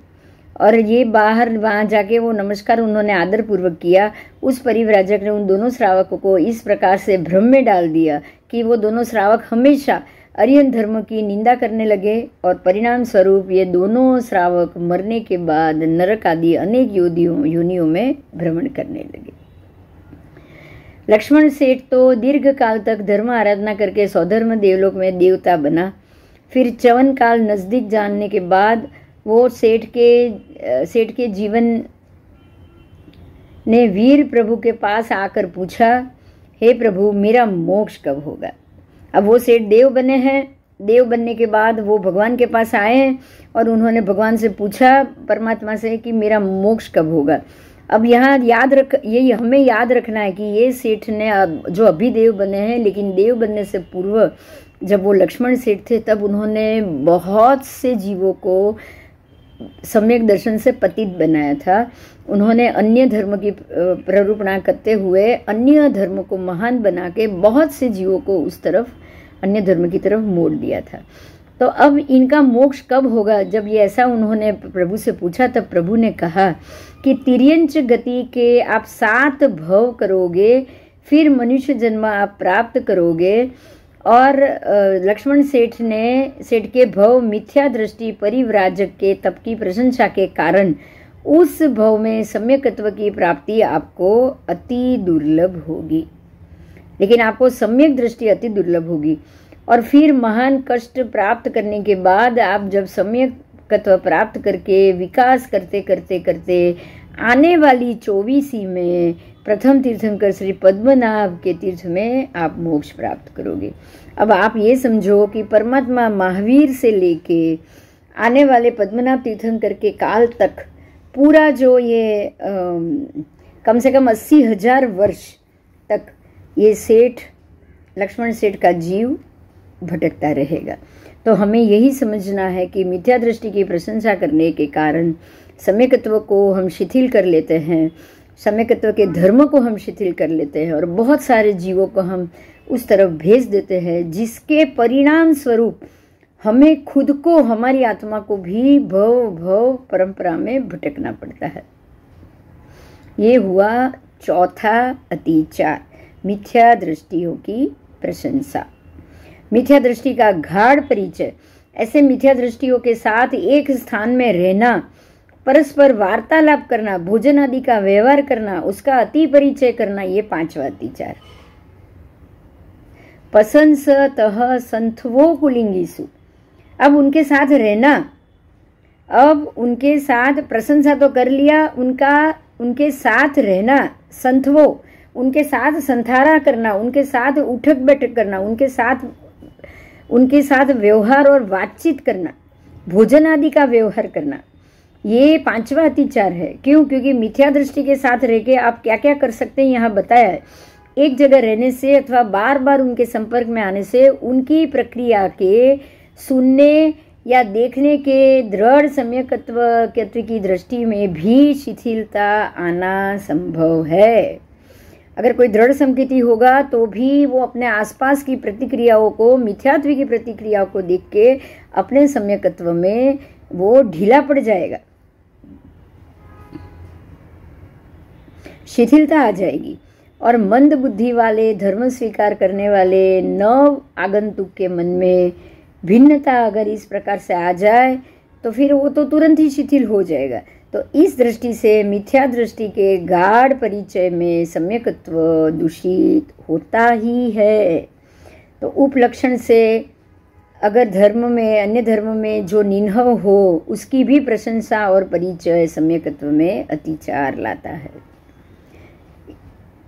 और ये वहाँ जाके वो नमस्कार उन्होंने आदर पूर्वक किया। उस परिव्राजक ने उन दोनों श्रावकों को इस प्रकार से भ्रम में डाल दिया कि वो दोनों श्रावक हमेशा अरियन धर्म की निंदा करने लगे और परिणाम स्वरूप ये दोनों श्रावक मरने के बाद नरक आदि अनेक योनियों में भ्रमण करने लगे। लक्ष्मण सेठ तो दीर्घ काल तक धर्म आराधना करके स्वधर्म देवलोक में देवता बना। फिर 54 काल नजदीक जानने के बाद वो सेठ के जीवन ने वीर प्रभु के पास आकर पूछा, हे प्रभु मेरा मोक्ष कब होगा। अब वो सेठ देव बने हैं, देव बनने के बाद वो भगवान के पास आए हैं और उन्होंने भगवान से पूछा, परमात्मा से, कि मेरा मोक्ष कब होगा। अब यहाँ हमें याद रखना है कि ये सेठ ने जो अभी देव बने हैं, लेकिन देव बनने से पूर्व जब वो लक्ष्मण सेठ थे तब उन्होंने बहुत से जीवों को सम्यक दर्शन से पतित बनाया था। उन्होंने अन्य धर्म की प्ररूपणा करते हुए अन्य धर्म को महान बना के बहुत से जीवों को उस तरफ, अन्य धर्म की तरफ मोड़ दिया था। तो अब इनका मोक्ष कब होगा? जब ये ऐसा उन्होंने प्रभु से पूछा, तब प्रभु ने कहा कि तिर्यंच गति के आप 7 भव करोगे, फिर मनुष्य जन्म आप प्राप्त करोगे। और लक्ष्मण सेठ के भव मिथ्या दृष्टि परिव्राजक के तप की प्रशंसा के कारण उस भव में सम्यकत्व की प्राप्ति आपको अति दुर्लभ होगी। लेकिन आपको सम्यक दृष्टि अति दुर्लभ होगी। और फिर महान कष्ट प्राप्त करने के बाद आप जब सम्यकत्व प्राप्त करके विकास करते करते करते आने वाली 24वीं में प्रथम तीर्थंकर श्री पद्मनाभ के तीर्थ में आप मोक्ष प्राप्त करोगे। अब आप ये समझो कि परमात्मा महावीर से लेके आने वाले पद्मनाभ तीर्थंकर के काल तक पूरा जो ये कम से कम 80,000 वर्ष तक ये सेठ, लक्ष्मण सेठ का जीव भटकता रहेगा। तो हमें यही समझना है कि मिथ्या दृष्टि की प्रशंसा करने के कारण सम्यकत्व को हम शिथिल कर लेते हैं, सम्यकत्व के धर्म को हम शिथिल कर लेते हैं और बहुत सारे जीवों को हम उस तरफ भेज देते हैं, जिसके परिणाम स्वरूप हमें खुद को, हमारी आत्मा को भी भव भव परंपरा में भटकना पड़ता है। ये हुआ चौथा अतिचार, मिथ्या दृष्टियों की प्रशंसा। मिथ्या दृष्टि का गाढ़ परिचय, ऐसे मिथ्या दृष्टियों के साथ एक स्थान में रहना, परस्पर वार्तालाप करना, भोजन आदि का व्यवहार करना, उसका अति परिचय करना, ये 5वां अतिचार। पसंसतः संथवो पुलिंगीसु, अब उनके साथ रहना, अब उनके साथ प्रशंसा तो कर लिया, उनके साथ रहना, संथवो, उनके साथ संथारा करना, उनके साथ उठक बैठक करना, उनके साथ व्यवहार और बातचीत करना, भोजन आदि का व्यवहार करना, ये 5वां अतिचार है। क्यों? क्योंकि मिथ्या दृष्टि के साथ रह के आप क्या क्या कर सकते हैं यहाँ बताया है। एक जगह रहने से अथवा बार बार उनके संपर्क में आने से उनकी प्रक्रिया के सुनने या देखने के दृढ़ सम्यकत्व की दृष्टि में भी शिथिलता आना संभव है। अगर कोई दृढ़ संकेती होगा तो भी वो अपने आसपास की प्रतिक्रियाओं को, मिथ्यात्व की प्रतिक्रियाओं को देख के अपने सम्यकत्व में वो ढीला पड़ जाएगा, शिथिलता आ जाएगी। और मंद बुद्धि वाले, धर्म स्वीकार करने वाले नव आगंतुक के मन में भिन्नता अगर इस प्रकार से आ जाए तो फिर वो तो तुरंत ही शिथिल हो जाएगा। तो इस दृष्टि से मिथ्या दृष्टि के गाढ़ परिचय में सम्यकत्व दूषित होता ही है। तो उपलक्षण से अगर धर्म में, अन्य धर्म में जो निन्हव हो, उसकी भी प्रशंसा और परिचय सम्यकत्व में अतिचार लाता है।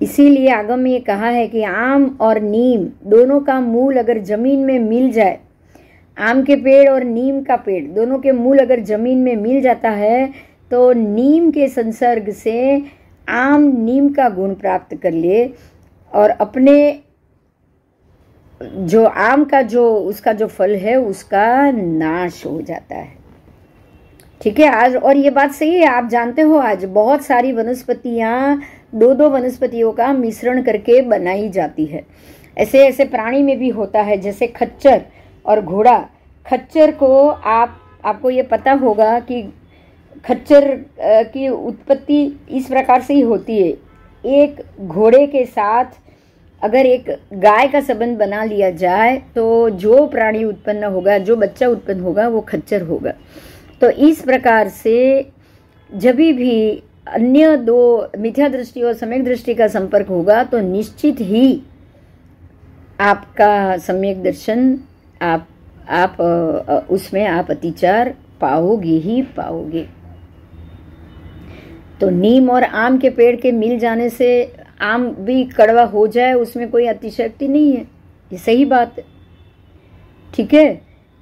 इसीलिए आगम में कहा है कि आम और नीम दोनों का मूल अगर जमीन में मिल जाए, आम के पेड़ और नीम का पेड़ दोनों के मूल अगर जमीन में मिल जाता है तो नीम के संसर्ग से आम नीम का गुण प्राप्त कर ले और अपने जो आम का जो उसका जो फल है उसका नाश हो जाता है। ठीक है। आज और ये बात सही है, आप जानते हो आज बहुत सारी वनस्पतियां दो वनस्पतियों का मिश्रण करके बनाई जाती है। ऐसे ऐसे प्राणी में भी होता है, जैसे खच्चर और घोड़ा। खच्चर को आपको ये पता होगा कि खच्चर की उत्पत्ति इस प्रकार से ही होती है। एक घोड़े के साथ अगर एक गाय का संबंध बना लिया जाए तो जो प्राणी उत्पन्न होगा, जो बच्चा उत्पन्न होगा वो खच्चर होगा। तो इस प्रकार से जब भी अन्य दो मिथ्या दृष्टि और सम्यक दृष्टि का संपर्क होगा तो निश्चित ही आपका सम्यक दर्शन आप उसमें आप अतिचार पाओगे ही पाओगे। तो नीम और आम के पेड़ के मिल जाने से आम भी कड़वा हो जाए, उसमें कोई अतिशयोक्ति नहीं है, ये सही बात है। ठीक है।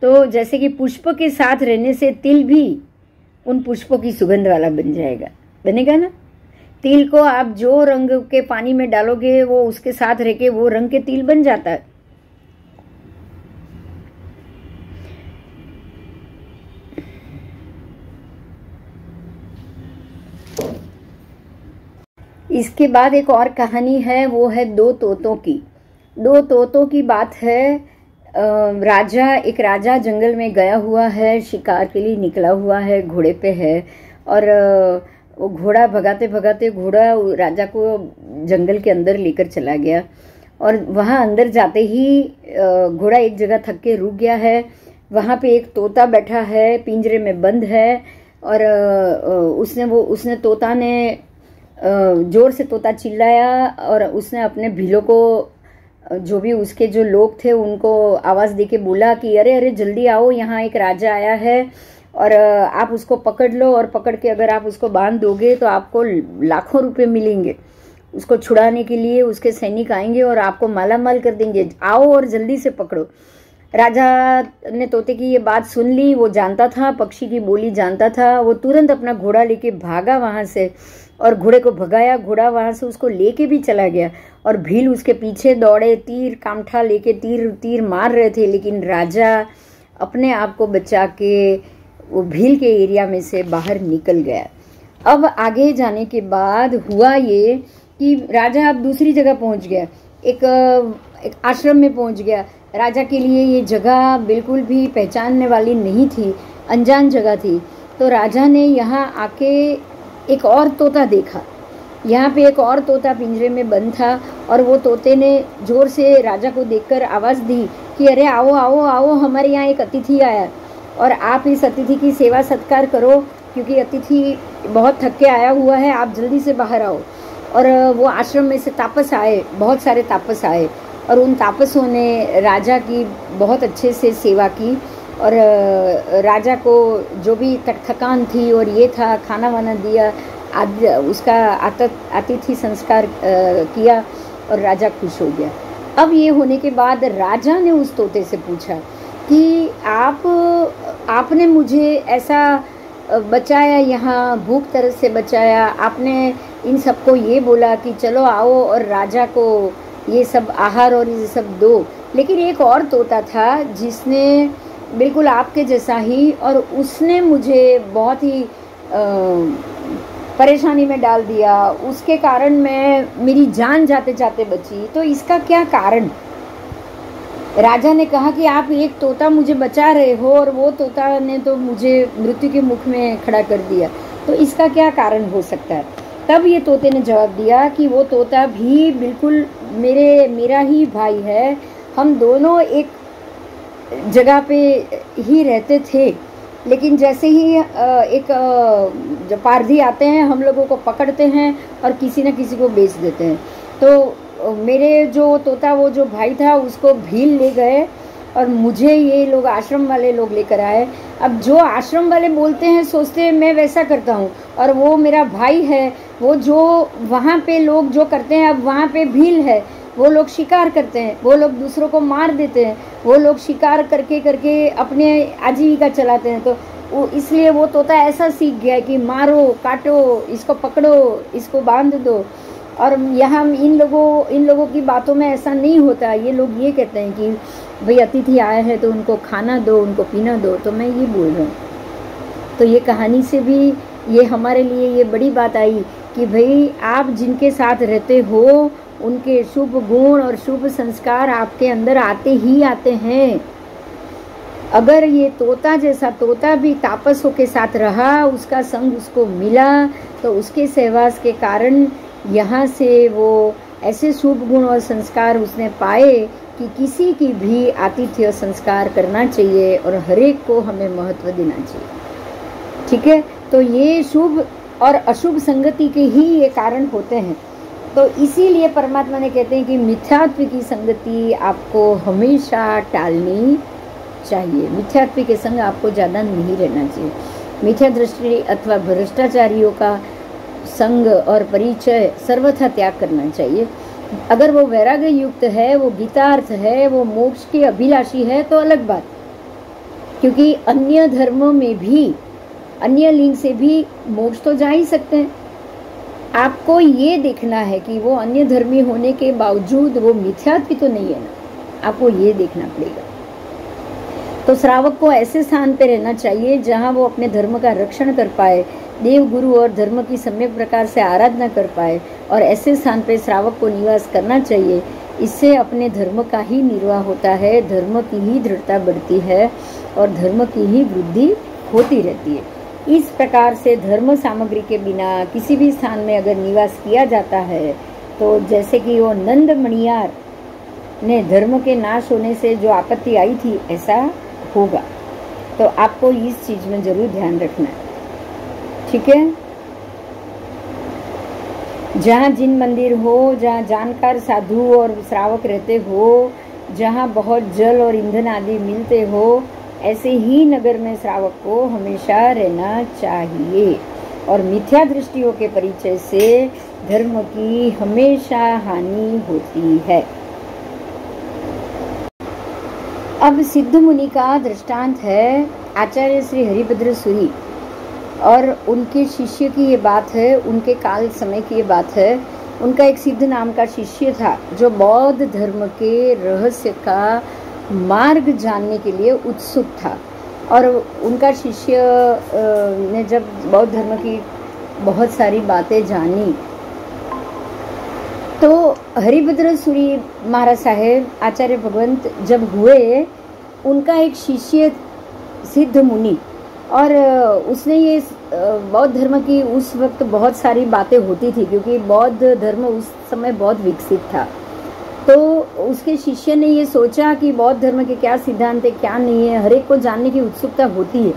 तो जैसे कि पुष्प के साथ रहने से तिल भी उन पुष्पों की सुगंध वाला बन जाएगा, बनेगा ना। तिल को आप जो रंग के पानी में डालोगे वो उसके साथ रह के वो रंग के तिल बन जाता है। इसके बाद एक और कहानी है, वो है दो तोतों की। दो तोतों की बात है। एक राजा जंगल में गया हुआ है, शिकार के लिए निकला हुआ है, घोड़े पे है, और वो घोड़ा भगाते भगाते घोड़ा राजा को जंगल के अंदर लेकर चला गया। और वहाँ अंदर जाते ही घोड़ा एक जगह थक के रुक गया है। वहाँ पे एक तोता बैठा है, पिंजरे में बंद है, और उसने तोता ने जोर से तोता चिल्लाया, और उसने अपने भीलों को, जो भी उसके जो लोग थे, उनको आवाज़ दे के बोला कि अरे अरे जल्दी आओ, यहाँ एक राजा आया है और आप उसको पकड़ लो, और पकड़ के अगर आप उसको बांध दोगे तो आपको लाखों रुपए मिलेंगे। उसको छुड़ाने के लिए उसके सैनिक आएंगे और आपको माला माल कर देंगे, आओ और जल्दी से पकड़ो। राजा ने तोते की ये बात सुन ली। वो जानता था, पक्षी की बोली जानता था। वो तुरंत अपना घोड़ा लेके भागा वहाँ से, और घोड़े को भगाया। घोड़ा वहाँ से उसको लेके भी चला गया, और भील उसके पीछे दौड़े, तीर कामठा लेके तीर मार रहे थे। लेकिन राजा अपने आप को बचा के वो भील के एरिया में से बाहर निकल गया। अब आगे जाने के बाद हुआ ये कि राजा अब दूसरी जगह पहुंच गया, एक आश्रम में पहुंच गया। राजा के लिए ये जगह बिल्कुल भी पहचानने वाली नहीं थी, अनजान जगह थी। तो राजा ने यहाँ आके एक और तोता देखा। यहाँ पे एक और तोता पिंजरे में बंद था, और वो तोते ने जोर से राजा को देखकर आवाज़ दी कि अरे आओ आओ आओ, हमारे यहाँ एक अतिथि आया, और आप इस अतिथि की सेवा सत्कार करो, क्योंकि अतिथि बहुत थक के आया हुआ है, आप जल्दी से बाहर आओ। और वो आश्रम में से तापस आए, बहुत सारे तापस आए, और उन तापसों ने राजा की बहुत अच्छे से सेवा की, और राजा को जो भी थकान थी और ये था, खाना वाना दिया, उसका अतिथि संस्कार किया, और राजा खुश हो गया। अब ये होने के बाद राजा ने उस तोते से पूछा कि आपने मुझे ऐसा बचाया, यहाँ भूख तरस से बचाया, आपने इन सबको ये बोला कि चलो आओ और राजा को ये सब आहार और ये सब दो। लेकिन एक और तोता था जिसने बिल्कुल आपके जैसा ही, और उसने मुझे बहुत ही परेशानी में डाल दिया, उसके कारण मेरी जान जाते जाते बची। तो इसका क्या कारण? राजा ने कहा कि आप एक तोता मुझे बचा रहे हो, और वो तोता ने तो मुझे मृत्यु के मुख में खड़ा कर दिया, तो इसका क्या कारण हो सकता है? तब ये तोते ने जवाब दिया कि वो तोता भी बिल्कुल मेरा ही भाई है, हम दोनों एक जगह पे ही रहते थे, लेकिन जैसे ही जब पारधी आते हैं, हम लोगों को पकड़ते हैं और किसी न किसी को बेच देते हैं। तो मेरे जो तोता, वो जो भाई था, उसको भील ले गए, और मुझे ये लोग आश्रम वाले लोग लेकर आए। अब जो आश्रम वाले बोलते हैं, सोचते हैं मैं वैसा करता हूँ, और वो मेरा भाई है। वो जो वहाँ पे लोग जो करते हैं, अब वहाँ पे भील है, वो लोग शिकार करते हैं, वो लोग दूसरों को मार देते हैं, वो लोग शिकार करके करके अपने आजीविका चलाते हैं। तो इसलिए वो तोता ऐसा सीख गया कि मारो, काटो, इसको पकड़ो, इसको बांध दो। और यहाँ इन लोगों की बातों में ऐसा नहीं होता। ये लोग ये कहते हैं कि भाई अतिथि आए हैं तो उनको खाना दो, उनको पीना दो। तो मैं ये बोल रहा हूँ। तो ये कहानी से भी ये हमारे लिए ये बड़ी बात आई कि भाई आप जिनके साथ रहते हो, उनके शुभ गुण और शुभ संस्कार आपके अंदर आते ही आते हैं। अगर ये तोता जैसा तोता भी तापसों के साथ रहा, उसका संग उसको मिला, तो उसके सहवास के कारण यहाँ से वो ऐसे शुभ गुण और संस्कार उसने पाए कि किसी की भी आतिथ्य संस्कार करना चाहिए, और हर एक को हमें महत्व देना चाहिए। ठीक है, तो ये शुभ और अशुभ संगति के ही ये कारण होते हैं। तो इसीलिए परमात्मा ने कहते हैं कि मिथ्यात्व की संगति आपको हमेशा टालनी चाहिए। मिथ्यात्व के संग आपको ज़्यादा नहीं रहना चाहिए। मिथ्या दृष्टि अथवा भ्रष्टाचारियों का संग और परिचय सर्वथा त्याग करना चाहिए। अगर वो वैराग्य युक्त है, वो गीतार्थ है, वो मोक्ष के अभिलाषी है, तो अलग बात, क्योंकि अन्य धर्मों में भी, अन्य लिंग से भी मोक्ष तो जा ही सकते हैं। आपको ये देखना है कि वो अन्य धर्मी होने के बावजूद वो मिथ्यात्व तो नहीं है ना, आपको ये देखना पड़ेगा। तो श्रावक को ऐसे स्थान पे रहना चाहिए जहाँ वो अपने धर्म का रक्षण कर पाए, देव, गुरु और धर्म की सम्यक प्रकार से आराधना कर पाए, और ऐसे स्थान पर श्रावक को निवास करना चाहिए। इससे अपने धर्म का ही निर्वाह होता है, धर्म की ही दृढ़ता बढ़ती है और धर्म की ही वृद्धि होती रहती है। इस प्रकार से धर्म सामग्री के बिना किसी भी स्थान में अगर निवास किया जाता है, तो जैसे कि वो नंद मणियार ने धर्म के नाश होने से जो आपत्ति आई थी, ऐसा होगा। तो आपको इस चीज में जरूर ध्यान रखना है, ठीक है। जहाँ जिन मंदिर हो, जहाँ जानकार साधु और श्रावक रहते हो, जहाँ बहुत जल और ईंधन आदि मिलते हो, ऐसे ही नगर में श्रावक को हमेशा रहना चाहिए। और मिथ्या दृष्टियों के परिचय से धर्म की हमेशा हानि होती है। अब सिद्ध मुनि का दृष्टांत है आचार्य श्री हरिभद्र सूरी, और उनके शिष्य की ये बात है, उनके काल समय की ये बात है। उनका एक सिद्ध नाम का शिष्य था जो बौद्ध धर्म के रहस्य का मार्ग जानने के लिए उत्सुक था। और उनका शिष्य ने जब बौद्ध धर्म की बहुत सारी बातें जानी, तो हरिभद्र सूरी महाराज साहेब आचार्य भगवंत जब हुए, उनका एक शिष्य सिद्ध मुनि, और उसने ये बौद्ध धर्म की उस वक्त बहुत सारी बातें होती थी, क्योंकि बौद्ध धर्म उस समय बहुत विकसित था। तो उसके शिष्य ने ये सोचा कि बौद्ध धर्म के क्या सिद्धांत है, क्या नहीं है, हर एक को जानने की उत्सुकता होती है।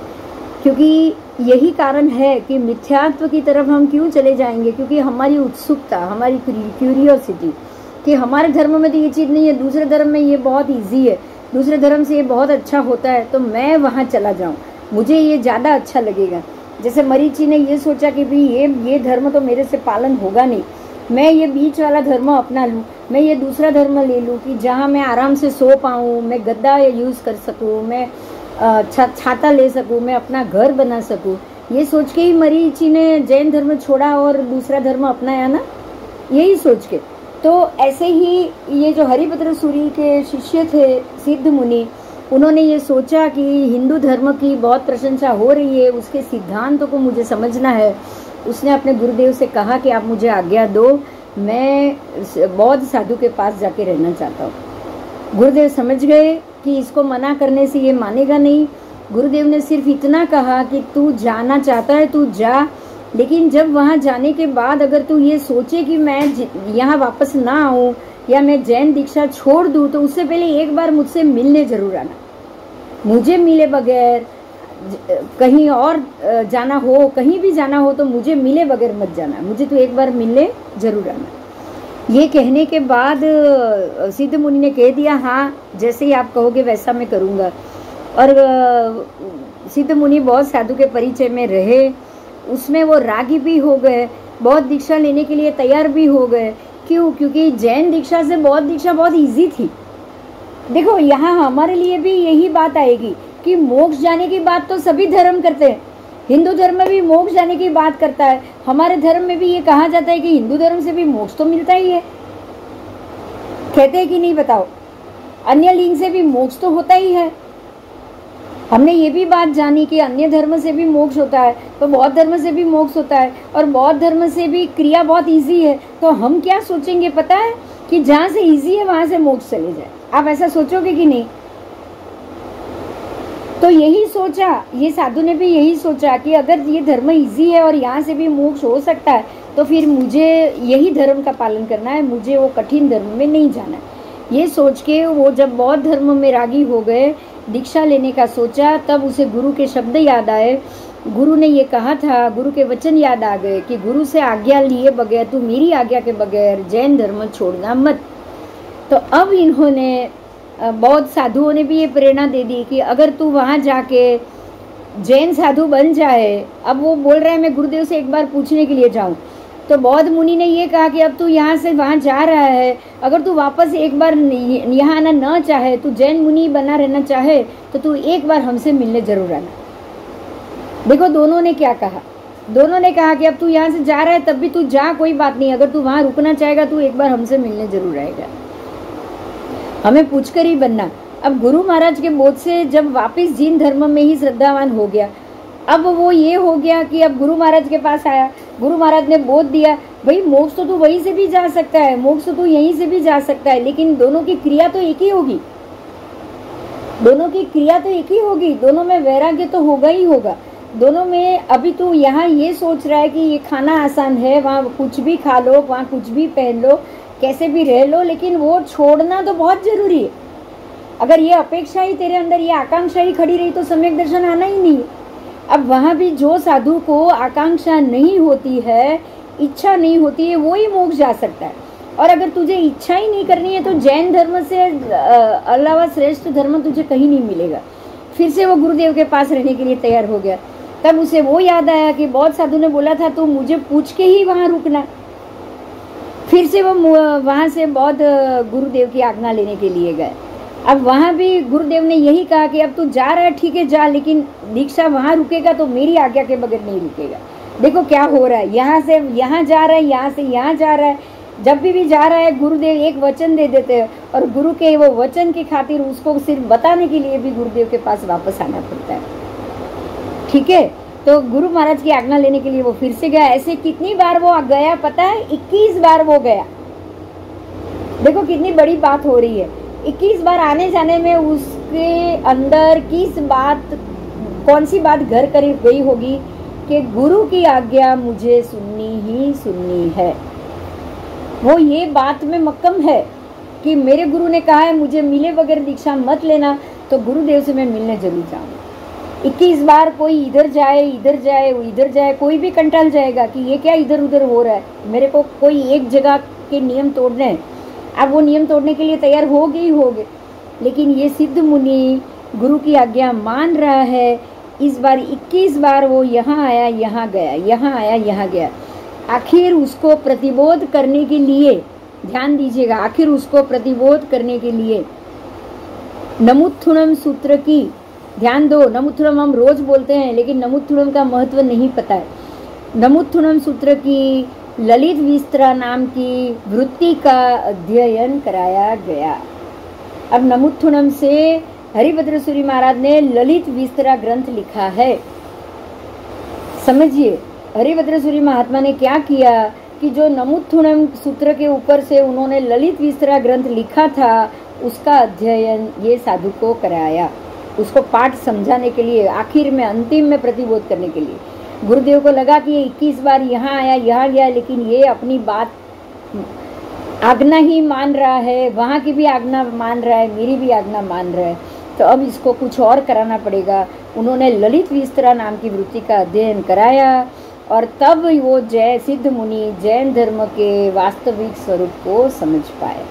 क्योंकि यही कारण है कि मिथ्यात्व की तरफ हम क्यों चले जाएंगे, क्योंकि हमारी उत्सुकता, हमारी क्यूरियोसिटी कि हमारे धर्म में तो ये चीज़ नहीं है, दूसरे धर्म में ये बहुत ईजी है, दूसरे धर्म से ये बहुत अच्छा होता है, तो मैं वहाँ चला जाऊँ, मुझे ये ज़्यादा अच्छा लगेगा। जैसे मरीचि ने ये सोचा कि भाई ये धर्म तो मेरे से पालन होगा नहीं, मैं ये बीच वाला धर्म अपना लूँ, मैं ये दूसरा धर्म ले लूँ कि जहाँ मैं आराम से सो पाऊँ, मैं गद्दा यूज़ कर सकूँ, मैं छाता ले सकूँ, मैं अपना घर बना सकूँ। ये सोच के ही मरीचि ने जैन धर्म छोड़ा और दूसरा धर्म अपनाया ना, यही सोच के। तो ऐसे ही ये जो हरिभद्र सूरी के शिष्य थे सिद्ध मुनि, उन्होंने ये सोचा कि हिंदू धर्म की बहुत प्रशंसा हो रही है, उसके सिद्धांतों को मुझे समझना है। उसने अपने गुरुदेव से कहा कि आप मुझे आज्ञा दो, मैं बौद्ध साधु के पास जाके रहना चाहता हूँ। गुरुदेव समझ गए कि इसको मना करने से ये मानेगा नहीं। गुरुदेव ने सिर्फ इतना कहा कि तू जाना चाहता है, तू जा, लेकिन जब वहाँ जाने के बाद अगर तू ये सोचे कि मैं यहाँ वापस ना आऊँ या मैं जैन दीक्षा छोड़ दूँ, तो उससे पहले एक बार मुझसे मिलने जरूर आना। मुझे मिले बगैर कहीं और जाना हो, कहीं भी जाना हो, तो मुझे मिले बगैर मत जाना, मुझे तो एक बार मिलने जरूर आना। ये कहने के बाद सिद्ध मुनि ने कह दिया, हाँ जैसे ही आप कहोगे वैसा मैं करूँगा। और सिद्ध मुनि बहुत साधु के परिचय में रहे, उसमें वो रागी भी हो गए, बौद्ध दीक्षा लेने के लिए तैयार भी हो गए। क्यों? क्योंकि जैन दीक्षा से बौद्ध दीक्षा बहुत इजी थी। देखो यहाँ हमारे लिए भी यही बात आएगी कि मोक्ष जाने की बात तो सभी धर्म करते हैं, हिंदू धर्म में भी मोक्ष जाने की बात करता है, हमारे धर्म में भी ये कहा जाता है कि हिंदू धर्म से भी मोक्ष तो मिलता ही है, कहते हैं कि नहीं बताओ? अन्य लिंग से भी मोक्ष तो होता ही है। हमने ये भी बात जानी कि अन्य धर्म से भी मोक्ष होता है, तो बौद्ध धर्म से भी मोक्ष होता है, और बौद्ध धर्म से भी क्रिया बहुत इजी है। तो हम क्या सोचेंगे पता है कि जहाँ से इजी है वहां से मोक्ष चले जाए। आप ऐसा सोचोगे कि नहीं? तो यही सोचा, ये साधु ने भी यही सोचा कि अगर ये धर्म इजी है और यहाँ से भी मोक्ष हो सकता है, तो फिर मुझे यही धर्म का पालन करना है, मुझे वो कठिन धर्म में नहीं जाना है। ये सोच के वो जब बौद्ध धर्म में रागी हो गए, दीक्षा लेने का सोचा, तब उसे गुरु के शब्द याद आए। गुरु ने ये कहा था, गुरु के वचन याद आ गए कि गुरु से आज्ञा लिए बगैर, तू मेरी आज्ञा के बगैर जैन धर्म छोड़ना मत। तो अब इन्होंने बौद्ध साधुओं ने भी ये प्रेरणा दे दी कि अगर तू वहाँ जाके जैन साधु बन जाए, अब वो बोल रहा है मैं गुरुदेव से एक बार पूछने के लिए जाऊँ, तो बौद्ध मुनि ने ये कहा कि अब तू यहाँ से वहाँ जा रहा है, अगर तू वापस एक बार यहाँ आना न चाहे, तू जैन मुनि बना रहना चाहे, तो तू एक बार हमसे मिलने जरूर आना। देखो दोनों ने क्या कहा, दोनों ने कहा कि अब तू यहाँ से जा रहा है तब भी तू जा, कोई बात नहीं, अगर तू वहाँ रुकना चाहेगा तू एक बार हमसे मिलने जरूर आएगा, हमें पूछकर ही बनना। अब गुरु महाराज के बोध से जब वापस जिन धर्म में ही श्रद्धावान हो गया, अब वो ये हो गया कि अब गुरु महाराज के पास आया, गुरु महाराज ने बोध दिया, भाई मोक्ष तो तू वहीं से भी जा सकता है, मोक्ष तो तू यहीं से भी जा सकता है, लेकिन दोनों की क्रिया तो एक ही होगी, दोनों की क्रिया तो एक ही होगी, दोनों में वैराग्य तो होगा ही होगा। दोनों में अभी तू यहाँ ये सोच रहा है कि ये खाना आसान है, वहाँ कुछ भी खा लो, वहाँ कुछ भी पहन लो, कैसे भी रह लो, लेकिन वो छोड़ना तो बहुत जरूरी है। अगर ये अपेक्षा ही तेरे अंदर, ये आकांक्षा ही खड़ी रही तो सम्यक दर्शन आना ही नहीं है। अब वहाँ भी जो साधु को आकांक्षा नहीं होती है, इच्छा नहीं होती है, वो ही मोक्ष जा सकता है। और अगर तुझे इच्छा ही नहीं करनी है तो जैन धर्म से अलावा श्रेष्ठ धर्म तुझे कहीं नहीं मिलेगा। फिर से वो गुरुदेव के पास रहने के लिए तैयार हो गया। तब उसे वो याद आया कि बहुत साधु ने बोला था तो मुझे पूछ के ही वहाँ रुकना। फिर से वो वहाँ से बौद्ध गुरुदेव की आज्ञा लेने के लिए गए। अब वहाँ भी गुरुदेव ने यही कहा कि अब तू जा रहा है ठीक है जा, लेकिन दीक्षा वहाँ रुकेगा तो मेरी आज्ञा के बगैर नहीं रुकेगा। देखो क्या हो रहा है, यहाँ से यहाँ जा रहा है, यहाँ से यहाँ जा रहा है। जब भी जा रहा है गुरुदेव एक वचन दे देते हैं और गुरु के वो वचन की खातिर उसको सिर्फ बताने के लिए भी गुरुदेव के पास वापस आना पड़ता है। ठीक है, तो गुरु महाराज की आज्ञा लेने के लिए वो फिर से गया। ऐसे कितनी बार वो गया पता है? 21 बार वो गया। देखो कितनी बड़ी बात हो रही है। 21 बार आने जाने में उसके अंदर कौन सी बात घर कर गई होगी कि गुरु की आज्ञा मुझे सुननी ही सुननी है। वो ये बात में मक्कम है कि मेरे गुरु ने कहा है मुझे मिले बगैर दीक्षा मत लेना, तो गुरुदेव से मैं मिलने जरूर जाऊंगा। 21 बार कोई इधर जाए इधर जाए, कोई भी कंटाल जाएगा कि ये क्या इधर उधर हो रहा है, मेरे को कोई एक जगह के नियम तोड़ने हैं। अब वो नियम तोड़ने के लिए तैयार होगे ही होगे, लेकिन ये सिद्ध मुनि गुरु की आज्ञा मान रहा है। इस बार 21 बार वो यहाँ आया यहाँ गया, यहाँ आया यहाँ गया। आखिर उसको प्रतिबोध करने के लिए, ध्यान दीजिएगा, आखिर उसको प्रतिबोध करने के लिए नमुत्थुणम सूत्र की, ध्यान दो, नमुत्थुणम हम रोज बोलते हैं लेकिन नमुत्थुणम का महत्व नहीं पता है। नमुत्थुणम सूत्र की ललित विस्तरा नाम की वृत्ति का अध्ययन कराया गया। अब नमुत्थुणम से हरिभद्र सूरी महाराज ने ललित विस्तरा ग्रंथ लिखा है। समझिए हरिभद्र सूरी महात्मा ने क्या किया कि जो नमुत्थुणम सूत्र के ऊपर से उन्होंने ललित विस्तरा ग्रंथ लिखा था, उसका अध्ययन ये साधु को कराया, उसको पाठ समझाने के लिए, आखिर में अंतिम में प्रतिबोध करने के लिए। गुरुदेव को लगा कि ये 21 बार यहाँ आया यहाँ गया, लेकिन ये अपनी बात आज्ञा ही मान रहा है, वहाँ की भी आज्ञा मान रहा है, मेरी भी आज्ञा मान रहा है, तो अब इसको कुछ और कराना पड़ेगा। उन्होंने ललित विस्तरा नाम की वृत्ति का अध्ययन कराया और तब वो सिद्ध मुनि जैन धर्म के वास्तविक स्वरूप को समझ पाए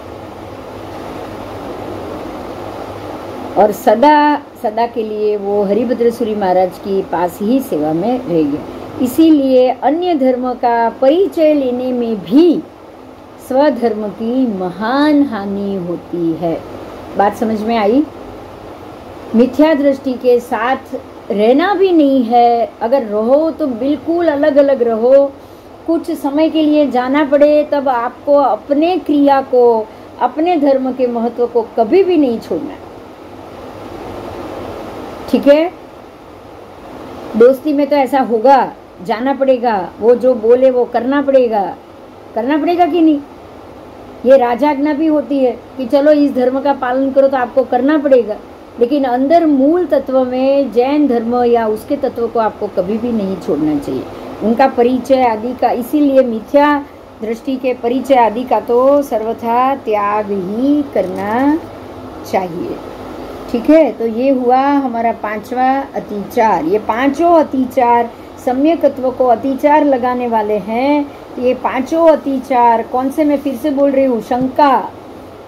और सदा के लिए वो हरिभद्र सूरी महाराज की पास ही सेवा में रह गए। इसीलिए अन्य धर्म का परिचय लेने में भी स्वधर्म की महान हानि होती है। बात समझ में आई? मिथ्या दृष्टि के साथ रहना भी नहीं है, अगर रहो तो बिल्कुल अलग अलग रहो। कुछ समय के लिए जाना पड़े तब आपको अपने क्रिया को, अपने धर्म के महत्व को कभी भी नहीं छोड़ना। ठीक है, दोस्ती में तो ऐसा होगा, जाना पड़ेगा, वो जो बोले वो करना पड़ेगा कि नहीं। ये राजाज्ञा भी होती है कि चलो इस धर्म का पालन करो तो आपको करना पड़ेगा, लेकिन अंदर मूल तत्व में जैन धर्म या उसके तत्व को आपको कभी भी नहीं छोड़ना चाहिए, उनका परिचय आदि का। इसीलिए मिथ्या दृष्टि के परिचय आदि का तो सर्वथा त्याग ही करना चाहिए। ठीक है, तो ये हुआ हमारा 5वां अतिचार। ये 5 अतिचार सम्यकत्व को अतिचार लगाने वाले हैं। ये 5 अतिचार कौन से, मैं फिर से बोल रही हूँ, शंका,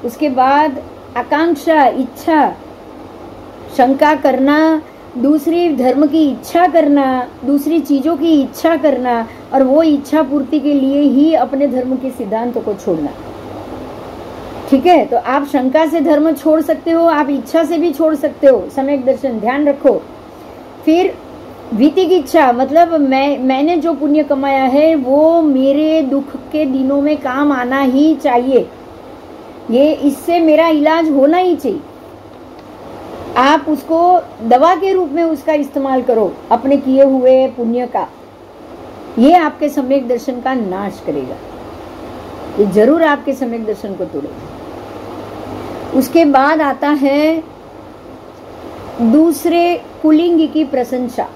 उसके बाद आकांक्षा, इच्छा, शंका करना, दूसरी धर्म की इच्छा करना, दूसरी चीजों की इच्छा करना और वो इच्छा पूर्ति के लिए ही अपने धर्म के सिद्धांतों को छोड़ना। ठीक है, तो आप शंका से धर्म छोड़ सकते हो, आप इच्छा से भी छोड़ सकते हो, सम्यक दर्शन ध्यान रखो। फिर वितिक इच्छा, मतलब मैंने जो पुण्य कमाया है वो मेरे दुख के दिनों में काम आना ही चाहिए, ये इससे मेरा इलाज होना ही चाहिए। आप उसको दवा के रूप में उसका इस्तेमाल करो अपने किए हुए पुण्य का, ये आपके सम्यक दर्शन का नाश करेगा, ये जरूर आपके सम्यक दर्शन को तोड़ेगा। उसके बाद आता है दूसरे कुलिंगी की प्रशंसा।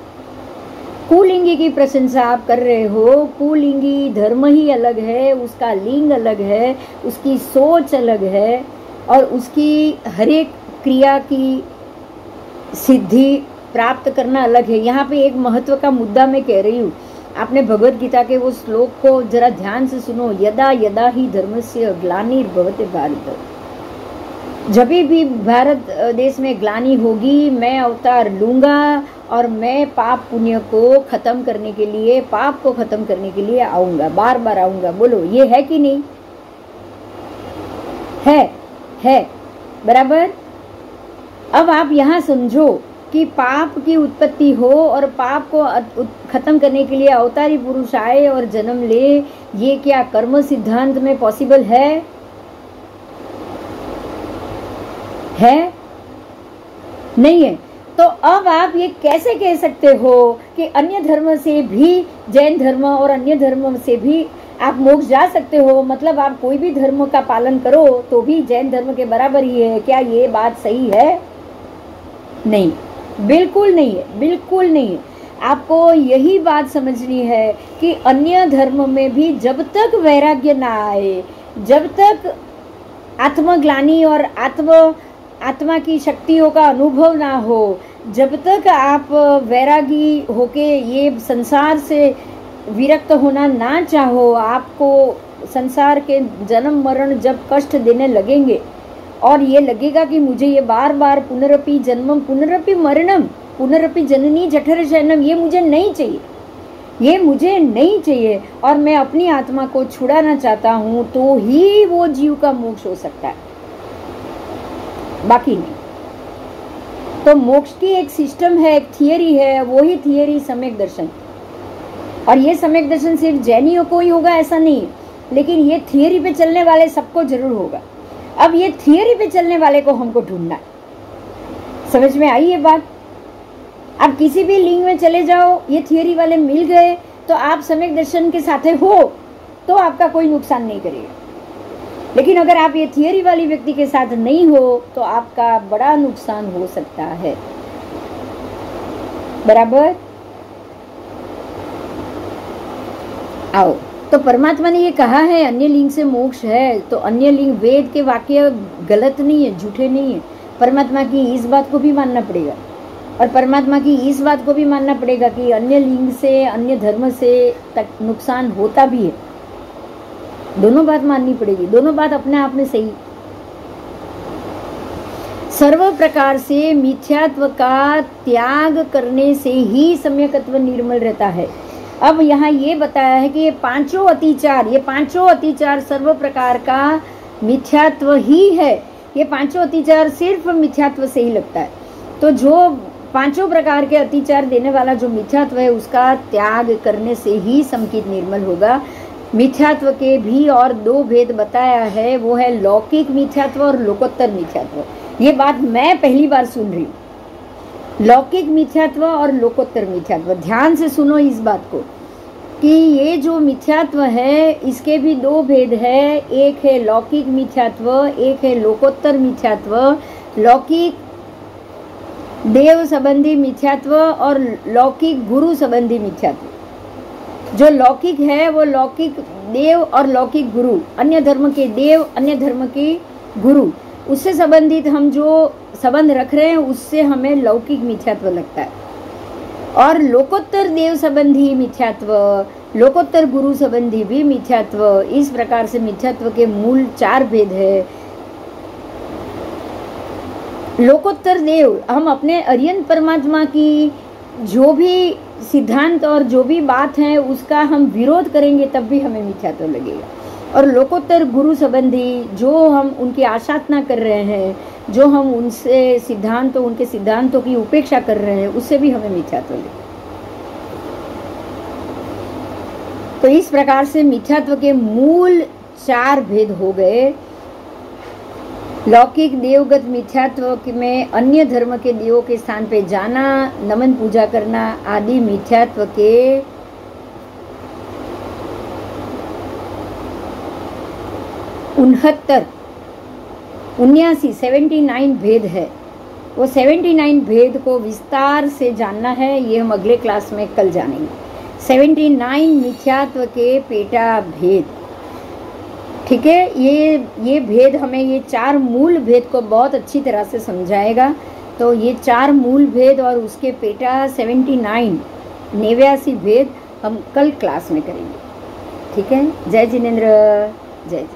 कुलिंगी की प्रशंसा आप कर रहे हो, कुलिंगी धर्म ही अलग है, उसका लिंग अलग है, उसकी सोच अलग है और उसकी हर एक क्रिया की सिद्धि प्राप्त करना अलग है। यहाँ पे एक महत्व का मुद्दा मैं कह रही हूँ, आपने भगवत गीता के वो श्लोक को जरा ध्यान से सुनो। यदा यदा ही धर्मस्य ग्लानिर्भवते भारत, जब भी भारत देश में ग्लानि होगी मैं अवतार लूंगा और मैं पाप पुण्य को खत्म करने के लिए, पाप को खत्म करने के लिए आऊंगा, बार बार आऊंगा। बोलो ये है कि नहीं? है बराबर। अब आप यहाँ समझो कि पाप की उत्पत्ति हो और पाप को खत्म करने के लिए अवतारी पुरुष आए और जन्म ले, ये क्या कर्म सिद्धांत में पॉसिबल है? नहीं है। तो अब आप ये कैसे कह सकते हो कि अन्य धर्म से भी, जैन धर्म और अन्य धर्म से भी आप मोक्ष जा सकते हो? मतलब आप कोई भी धर्म का पालन करो तो भी जैन धर्म के बराबर ही है, क्या ये बात सही है? नहीं, बिल्कुल नहीं है, बिल्कुल नहीं है। आपको यही बात समझनी है कि अन्य धर्म में भी जब तक वैराग्य ना आए, जब तक आत्मग्लानि और आत्मा की शक्तियों का अनुभव ना हो, जब तक आप वैरागी होके ये संसार से विरक्त होना ना चाहो, आपको संसार के जन्म मरण जब कष्ट देने लगेंगे और ये लगेगा कि मुझे ये बार बार पुनरपि जन्मम पुनरपि मरणम पुनरपि जननी जठर शयनम, ये मुझे नहीं चाहिए, ये मुझे नहीं चाहिए और मैं अपनी आत्मा को छुड़ाना चाहता हूँ, तो ही वो जीव का मोक्ष हो सकता है, बाकी नहीं। तो मोक्ष की एक सिस्टम है, एक थियरी है, वो ही थियरी सम्यक दर्शन। और ये सम्यक दर्शन सिर्फ जैनियों को ही होगा ऐसा नहीं, लेकिन ये थियरी पे चलने वाले सबको जरूर होगा। अब ये थियरी पे चलने वाले को हमको ढूंढना है। समझ में आई ये बात? आप किसी भी लिंग में चले जाओ, ये थियरी वाले मिल गए तो आप सम्यक दर्शन के साथ हो तो आपका कोई नुकसान नहीं करेगा। लेकिन अगर आप ये थियरी वाली व्यक्ति के साथ नहीं हो तो आपका बड़ा नुकसान हो सकता है, बराबर। आओ, तो परमात्मा ने ये कहा है अन्य लिंग से मोक्ष है, तो अन्य लिंग वेद के वाक्य गलत नहीं है, झूठे नहीं है। परमात्मा की इस बात को भी मानना पड़ेगा और परमात्मा की इस बात को भी मानना पड़ेगा कि अन्य लिंग से, अन्य धर्म से तक नुकसान होता भी है। दोनों बात माननी पड़ेगी, दोनों बात अपने आप में सही। सर्व प्रकार से मिथ्यात्व का त्याग करने से ही सम्यकत्व निर्मल रहता है। अब यहाँ ये बताया है कि ये पांचों अतिचार सर्व प्रकार का मिथ्यात्व ही है। ये पांचों अतिचार सिर्फ मिथ्यात्व से ही लगता है। तो जो पांचों प्रकार के अतिचार देने वाला जो मिथ्यात्व है, उसका त्याग करने से ही समकित निर्मल होगा। मिथ्यात्व के भी और दो भेद बताया है, वो है लौकिक मिथ्यात्व और लोकोत्तर मिथ्यात्व। ये बात मैं पहली बार सुन रही हूँ, लौकिक मिथ्यात्व और लोकोत्तर मिथ्यात्व। ध्यान से सुनो इस बात को कि ये जो मिथ्यात्व है इसके भी दो भेद है, एक है लौकिक मिथ्यात्व, एक है लोकोत्तर मिथ्यात्व। लौकिक देव संबंधी मिथ्यात्व और लौकिक गुरु संबंधी मिथ्यात्व। जो लौकिक है वो लौकिक देव और लौकिक गुरु, अन्य धर्म के देव, अन्य धर्म के गुरु, उससे संबंधित हम जो संबंध रख रहे हैं उससे हमें लौकिक मिथ्यात्व लगता है। और लोकोत्तर देव संबंधी मिथ्यात्व, लोकोत्तर गुरु संबंधी भी मिथ्यात्व। इस प्रकार से मिथ्यात्व के मूल 4 भेद है। लोकोत्तर देव, हम अपने अरियन परमात्मा की जो भी सिद्धांत और जो भी बात है उसका हम विरोध करेंगे तब भी हमें मिथ्यात्व लगेगा। और लोकोत्तर गुरु संबंधी जो हम उनकी आशाधना कर रहे हैं, जो हम उनसे सिद्धांतों, उनके सिद्धांतों की उपेक्षा कर रहे हैं, उससे भी हमें मिथ्यात्व लगेगा। तो इस प्रकार से मिथ्यात्व के मूल 4 भेद हो गए। लौकिक देवगत मिथ्यात्व में अन्य धर्म के देवों के स्थान पे जाना, नमन पूजा करना आदि मिथ्यात्व के 79 भेद है। वो 79 भेद को विस्तार से जानना है, ये हम अगले क्लास में कल जानेंगे। 79 मिथ्यात्व के पेटा भेद, ठीक है। ये भेद हमें ये 4 मूल भेद को बहुत अच्छी तरह से समझाएगा। तो ये 4 मूल भेद और उसके पेटा 79 89 भेद हम कल क्लास में करेंगे, ठीक है। जय जिनेंद्र, जय जय।